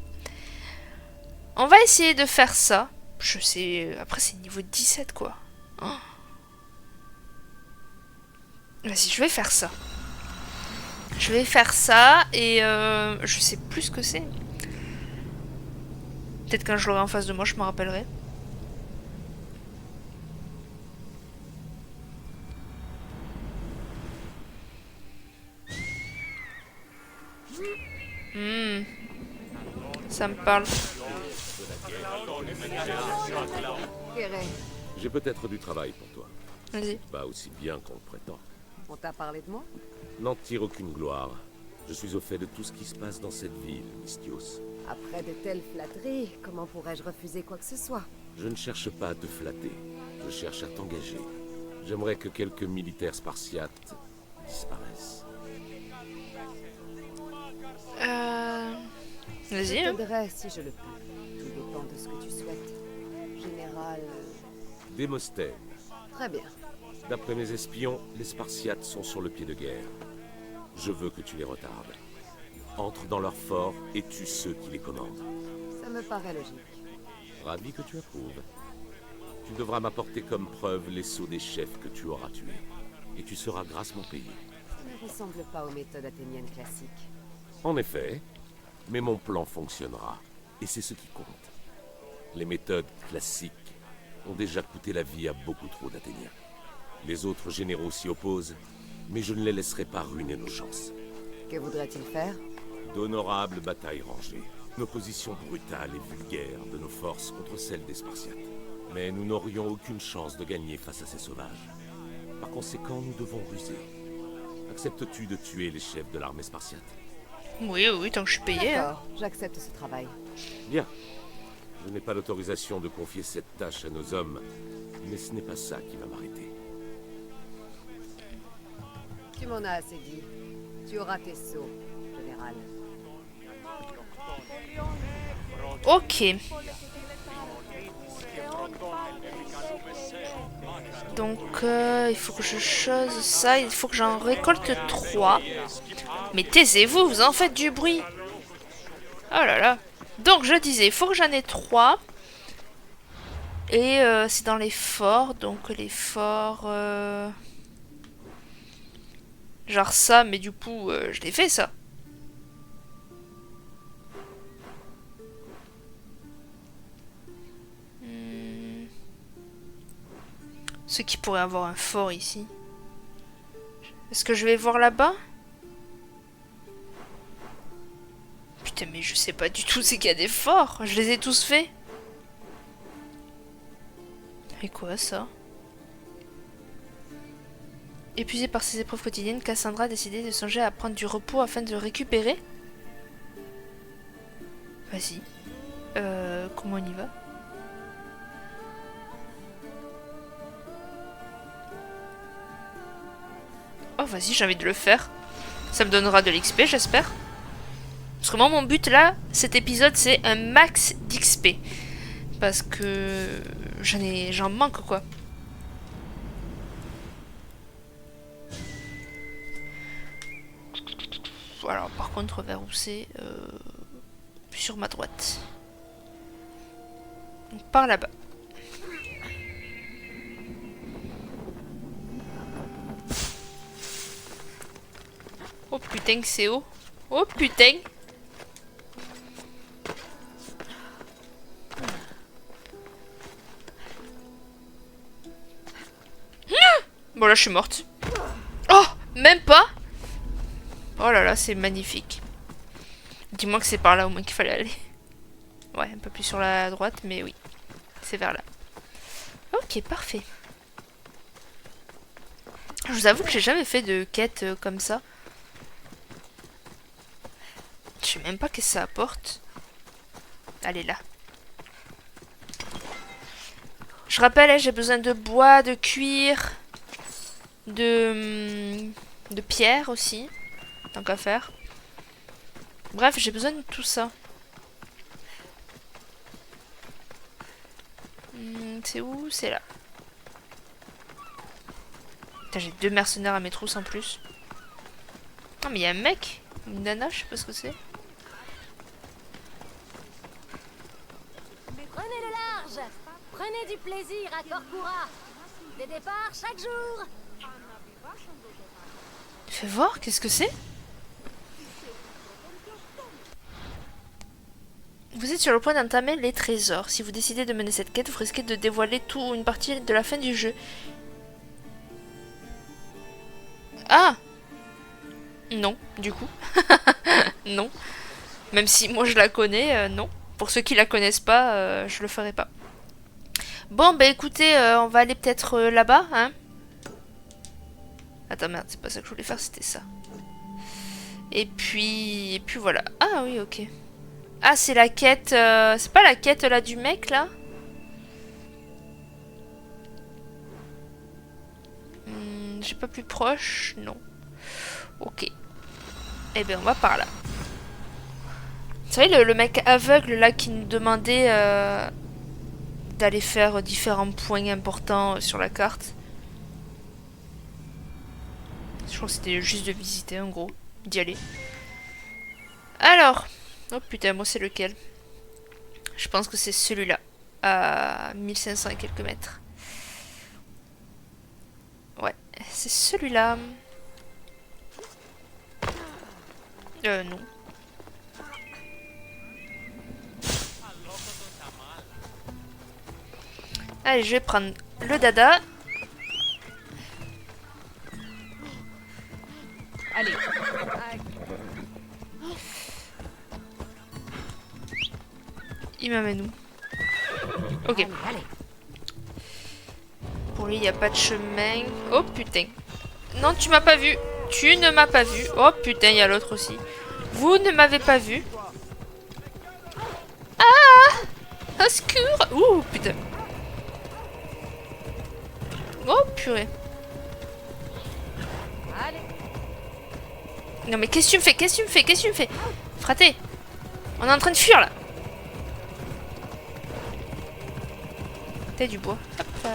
On va essayer de faire ça. Je sais, après c'est niveau 17 quoi. Oh. Vas-y, je vais faire ça. Je vais faire ça et je sais plus ce que c'est. Peut-être quand je l'aurai en face de moi, je m'en rappellerai. Ça me parle. J'ai peut-être du travail pour toi. Vas-y. Pas aussi bien qu'on le prétend. On t'a parlé de moi? N'en tire aucune gloire. Je suis au fait de tout ce qui se passe dans cette ville, Mystios. Après de telles flatteries, comment pourrais-je refuser quoi que ce soit? Je ne cherche pas à te flatter. Je cherche à t'engager. J'aimerais que quelques militaires spartiates disparaissent. Vas-y. Je t'aiderai si je le peux. Tout dépend de ce que tu souhaites. Général... Démosthène. Très bien. D'après mes espions, les Spartiates sont sur le pied de guerre. Je veux que tu les retardes. Entre dans leur fort et tue ceux qui les commandent. Ça me paraît logique. Ravi que tu approuves. Tu devras m'apporter comme preuve les sceaux des chefs que tu auras tués. Et tu seras grassement payé. Ça ne ressemble pas aux méthodes athéniennes classiques. En effet, mais mon plan fonctionnera. Et c'est ce qui compte. Les méthodes classiques ont déjà coûté la vie à beaucoup trop d'Athéniens. Les autres généraux s'y opposent, mais je ne les laisserai pas ruiner nos chances. Que voudrait-il faire? D'honorables batailles rangées. Une opposition brutale et vulgaire de nos forces contre celles des Spartiates. Mais nous n'aurions aucune chance de gagner face à ces sauvages. Par conséquent, nous devons ruser. Acceptes-tu de tuer les chefs de l'armée spartiate? Oui, oui, tant que je suis payé. Hein. D'accord, j'accepte ce travail. Bien. Je n'ai pas l'autorisation de confier cette tâche à nos hommes, mais ce n'est pas ça qui va m'arrêter. Tu m'en as assez dit. Tu auras tes sceaux, général. Ok. Donc, il faut que je chose ça. Il faut que j'en récolte 3. Mais taisez-vous, vous en faites du bruit. Oh là là. Donc, je disais, il faut que j'en ai 3. Et c'est dans les forts. Donc, les forts... genre ça, mais du coup, je l'ai fait, ça. Ceux qui pourraient avoir un fort ici. Est-ce que je vais voir là-bas? Putain, mais je sais pas du tout c'est qu'il y a des forts. Je les ai tous faits. Et quoi, ça? Épuisée par ses épreuves quotidiennes, Cassandra a décidé de songer à prendre du repos afin de récupérer. Vas-y. Comment on y va? Oh, vas-y, j'ai envie de le faire. Ça me donnera de l'XP, j'espère. Parce que moi, mon but, là, cet épisode, c'est un max d'XP. Parce que... j'en manque, quoi. Alors, par contre, vers où c'est sur ma droite. Donc, par là-bas. Oh putain que c'est haut. Oh putain. Bon là je suis morte. Oh, même pas. Oh là là, c'est magnifique. Dis-moi que c'est par là au moins qu'il fallait aller. Ouais, un peu plus sur la droite, mais oui. C'est vers là. Ok, parfait. Je vous avoue que j'ai jamais fait de quête comme ça. Je sais même pas qu'est-ce que ça apporte. Allez, là. Je rappelle, hein, j'ai besoin de bois, de cuir, de pierre aussi. tant qu'à faire. Bref, j'ai besoin de tout ça. C'est où? C'est là. Putain, j'ai 2 mercenaires à mes trousses en plus. Ah, mais il y a un mec. Une nana, je sais pas ce que c'est. Prenez le large. Prenez du plaisir à Corcura. Des départs chaque jour. Fais voir, qu'est-ce que c'est? Vous êtes sur le point d'entamer les trésors. Si vous décidez de mener cette quête, vous risquez de dévoiler tout ou une partie de la fin du jeu. Ah! Non, du coup. Non. Même si moi je la connais, non. Pour ceux qui la connaissent pas, je le ferai pas. Bon, bah écoutez, on va aller peut-être là-bas, hein. Attends, merde, c'est pas ça que je voulais faire, c'était ça. Et puis voilà. Ah oui, ok. Ah, c'est la quête... c'est pas la quête là du mec là? J'ai pas plus proche? Non. Ok. Eh bien, on va par là. Vous savez, le mec aveugle là qui nous demandait d'aller faire différents points importants sur la carte. Je crois que c'était juste de visiter en gros. D'y aller. Alors... Oh putain, moi c'est lequel? Je pense que c'est celui-là. À 1500 et quelques mètres. Ouais, c'est celui-là. Non. Allez, je vais prendre le dada. Allez. Il m'amène où? Ok. Allez, allez. Pour lui, il n'y a pas de chemin. Oh putain. Non, tu m'as pas vu. Tu ne m'as pas vu. Oh putain, il y a l'autre aussi. Vous ne m'avez pas vu. Ah! Au secours! Ouh, putain. Oh purée. Allez. Non mais qu'est-ce que tu me fais? Qu'est-ce que tu me fais? Qu'est-ce que tu me fais? Fraté. On est en train de fuir là. T'as du bois. Hop là.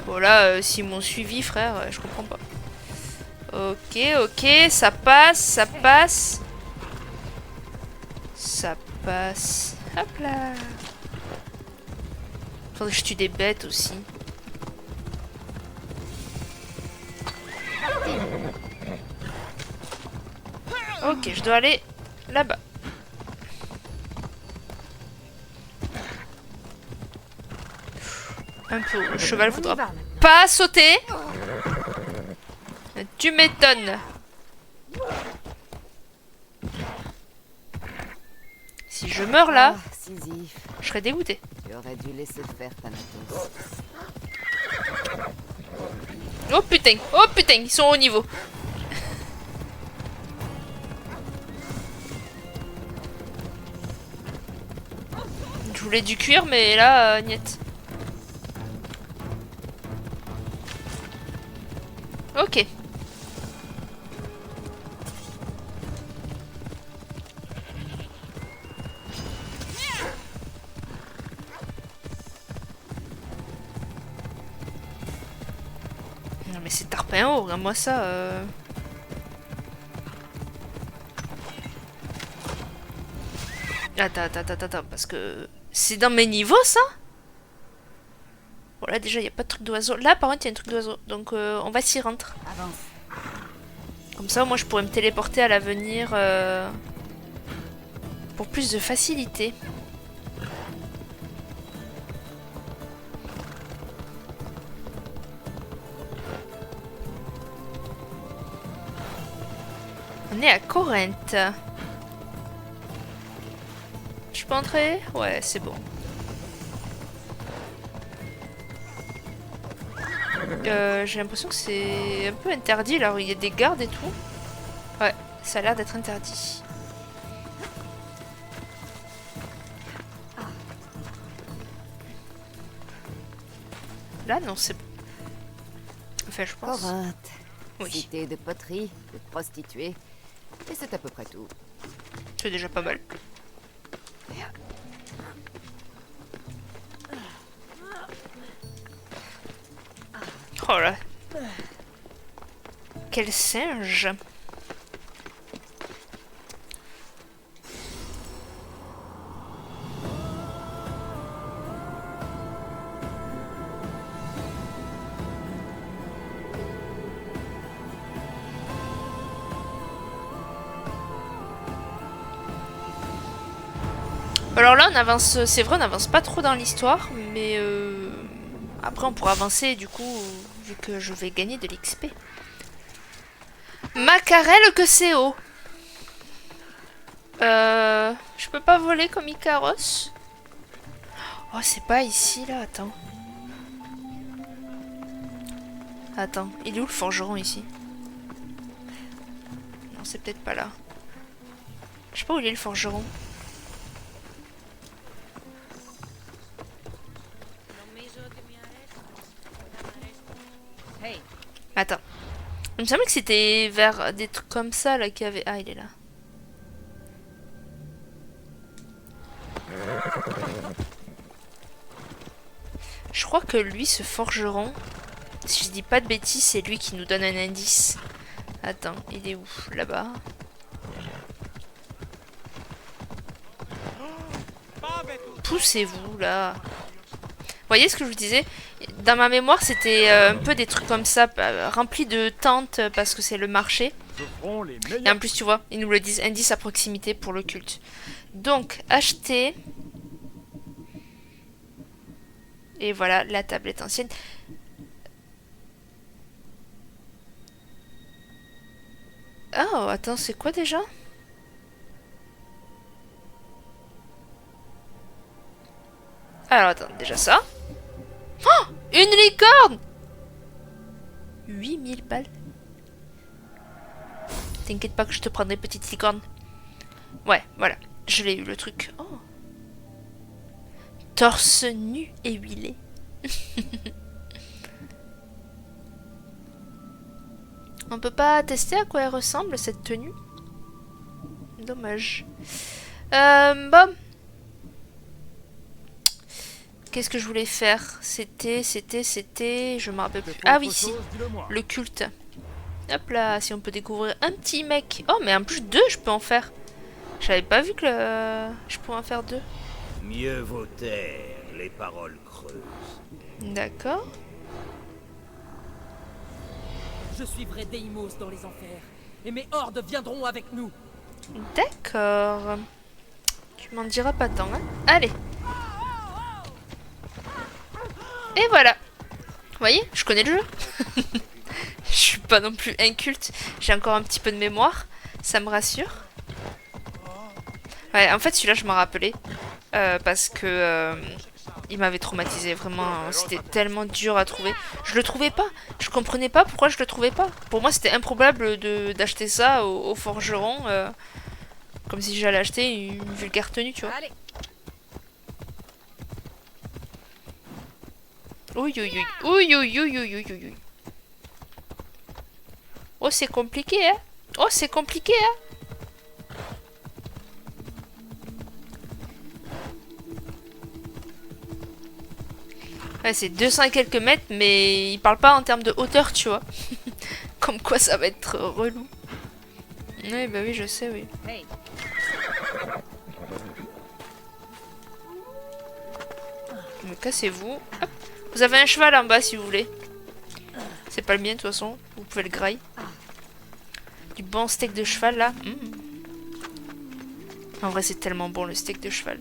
Bon là, s'ils m'ont suivi frère, je comprends pas. Ok, ok, ça passe, ça passe. Ça passe. Hop là. Faudrait que je tue des bêtes aussi. Ok, je dois aller là-bas. Un peu. Le cheval voudra pas sauter. Tu m'étonnes. Si je meurs là, Sisyphe, je serais dégoûté. tu aurais dû laisser faire Thanatos. Oh putain, ils sont au niveau. Je voulais du cuir, mais là, niet. Ok. Non mais c'est tarpin haut, regarde-moi ça. Attends, parce que c'est dans mes niveaux ça? Bon là déjà il n'y a pas de truc d'oiseau. Là par contre il y a un truc d'oiseau, donc on va s'y rendre. Avance. Comme ça moi je pourrais me téléporter à l'avenir pour plus de facilité. On est à Corinthe. Je peux entrer? Ouais, c'est bon. J'ai l'impression que c'est un peu interdit là, il y a des gardes et tout. Ouais, ça a l'air d'être interdit. Là non, c'est bon. Enfin, je pense. Corinthe, Oui. cité de poterie, de prostituées, et c'est à peu près tout. C'est déjà pas mal. Oh là. Quel singe. Alors là, on avance, c'est vrai, on avance pas trop dans l'histoire, mais après on pourra avancer du coup, vu que je vais gagner de l'XP. Macarel que c'est haut. Je peux pas voler comme Icaros. Oh, c'est pas ici là, attends. Attends, il est où le forgeron ici? Non, c'est peut-être pas là. Je sais pas où il est le forgeron. Attends. Il me semblait que c'était vers des trucs comme ça là qu'il y avait... Ah, il est là. Je crois que lui, ce forgeron, si je dis pas de bêtises, c'est lui qui nous donne un indice. Attends, il est où? Là-bas. Poussez-vous là. Vous voyez ce que je vous disais? Dans ma mémoire, c'était un peu des trucs comme ça, remplis de tentes parce que c'est le marché. Et en plus, tu vois, ils nous le disent, indice à proximité pour le culte. Donc, acheter. Et voilà, la tablette ancienne. Oh, attends, c'est quoi déjà? Alors, attends, déjà ça. Oh, une licorne! 8000 balles. T'inquiète pas que je te prendrai, petite licorne. Ouais, voilà. Je l'ai eu, le truc. Oh. Torse nu et huilé. On peut pas tester à quoi elle ressemble, cette tenue? Dommage. Bon. Qu'est-ce que je voulais faire? C'était... Je me rappelle plus. Ah oui, si. Le culte. Hop là, si on peut découvrir un petit mec. Oh, mais en plus, 2, je peux en faire. J'avais pas vu que je pouvais en faire 2. Mieux vaut taire les paroles creuses. D'accord. Je suivrai Deimos dans les enfers, et mes hordes viendront avec nous. D'accord. Tu m'en diras pas tant, hein. Allez. Et voilà. Vous voyez, je connais le jeu. Je suis pas non plus inculte. J'ai encore un petit peu de mémoire. Ça me rassure. Ouais, en fait, celui-là, je m'en rappelais. Parce que... il m'avait traumatisé, vraiment. C'était tellement dur à trouver. Je le trouvais pas. Je comprenais pas pourquoi je le trouvais pas. Pour moi, c'était improbable d'acheter ça au forgeron. Comme si j'allais acheter une vulgaire tenue, tu vois. Allez. Oui, oui, oui. Oui, oui, oui, oui, oui, oui. Oh, c'est compliqué, hein. Oh, c'est compliqué, hein. Ouais, c'est 200 et quelques mètres, mais il parle pas en termes de hauteur, tu vois. Comme quoi, ça va être relou. Oui, bah oui, je sais, oui. Hey. Mais cassez-vous. Hop. Vous avez un cheval en bas si vous voulez. C'est pas le mien de toute façon. Vous pouvez le grailler. Du bon steak de cheval là. En vrai, c'est tellement bon le steak de cheval.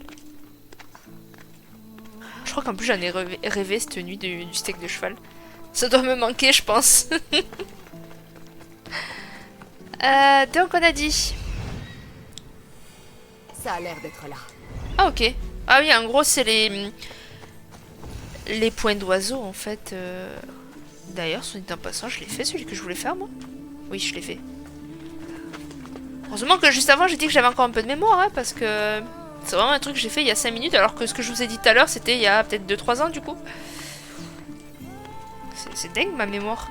Je crois qu'en plus j'en ai rêvé cette nuit du steak de cheval. Ça doit me manquer, je pense. Donc on a dit. Ça a l'air d'être là. Ah ok. Ah oui, en gros c'est les points d'oiseau en fait. D'ailleurs, soit dit en passant, je l'ai fait celui que je voulais faire moi. Oui, je l'ai fait. Heureusement que juste avant j'ai dit que j'avais encore un peu de mémoire, hein, parce que c'est vraiment un truc que j'ai fait il y a 5 minutes, alors que ce que je vous ai dit tout à l'heure c'était il y a peut-être 2-3 ans du coup. C'est dingue ma mémoire.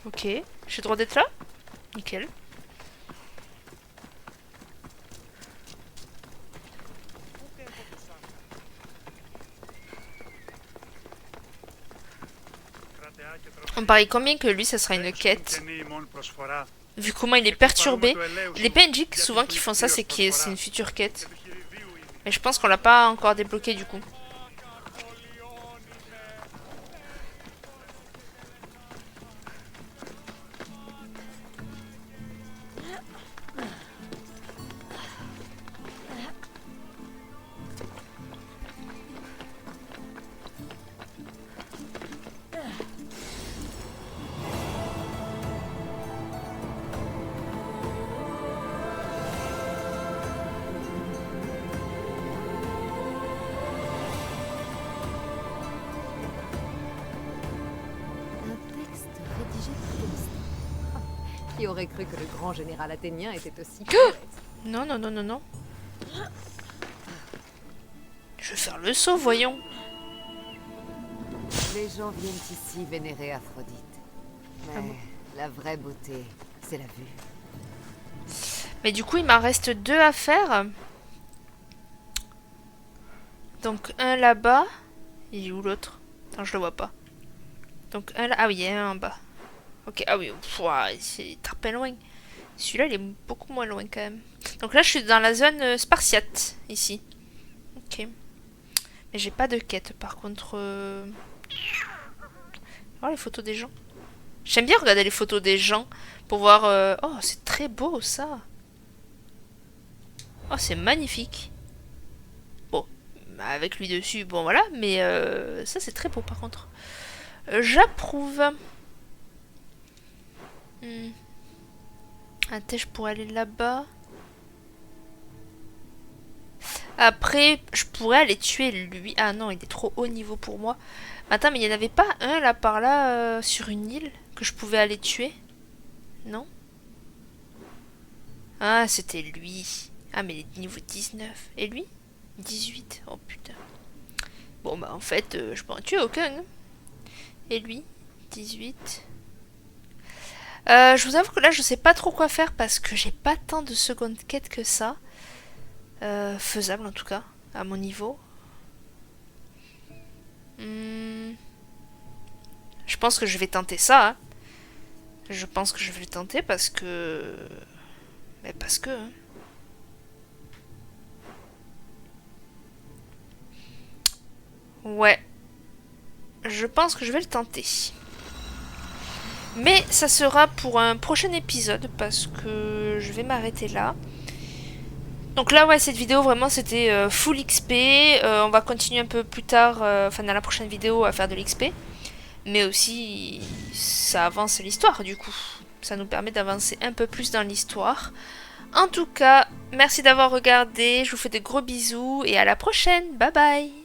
Ok, j'ai le droit d'être là? Nickel. On parie combien que lui, ça sera une quête? Vu comment il est perturbé. Les PNJ, souvent, qui font ça, c'est une future quête. Mais je pense qu'on l'a pas encore débloqué, du coup. Qui aurait cru que le grand général athénien était aussi... Non, non, non, non, non. Je vais faire le saut, voyons. Les gens viennent ici vénérer Aphrodite. Mais Ah bon? la vraie beauté, c'est la vue. Mais du coup, il m'en reste 2 à faire. Donc, un là-bas. Il est où l'autre? Attends, je le vois pas. Donc, un là... Ah oui, il y a un en bas. Ok, ah oui, c'est très loin. Celui-là, il est beaucoup moins loin quand même. Donc là, je suis dans la zone spartiate, ici. Ok. Mais j'ai pas de quête, par contre. Voir les photos des gens. J'aime bien regarder les photos des gens pour voir... Oh, c'est très beau, ça. Oh, c'est magnifique. Bon, avec lui dessus, bon, voilà. Mais ça, c'est très beau, par contre. J'approuve. Attends, je pourrais aller là-bas. Après, je pourrais aller tuer lui. Ah non, il est trop haut niveau pour moi. Attends, mais il n'y en avait pas un là par là sur une île que je pouvais aller tuer? Non? Ah, c'était lui. Ah, mais il est niveau 19. Et lui? 18. Oh putain. Bon, bah en fait, je peux en tuer aucun. Hein. Et lui? 18. Je vous avoue que là, je sais pas trop quoi faire parce que j'ai pas tant de seconde quête que ça. Faisable en tout cas, à mon niveau. Je pense que je vais tenter ça. Hein. Je pense que je vais le tenter parce que... Mais parce que... Hein. Ouais. Je pense que je vais le tenter. Mais ça sera pour un prochain épisode parce que je vais m'arrêter là. Donc là, ouais, cette vidéo, vraiment, c'était full XP. On va continuer un peu plus tard, enfin dans la prochaine vidéo, à faire de l'XP. Mais aussi, ça avance l'histoire, du coup. Ça nous permet d'avancer un peu plus dans l'histoire. En tout cas, merci d'avoir regardé. Je vous fais de gros bisous et à la prochaine. Bye bye.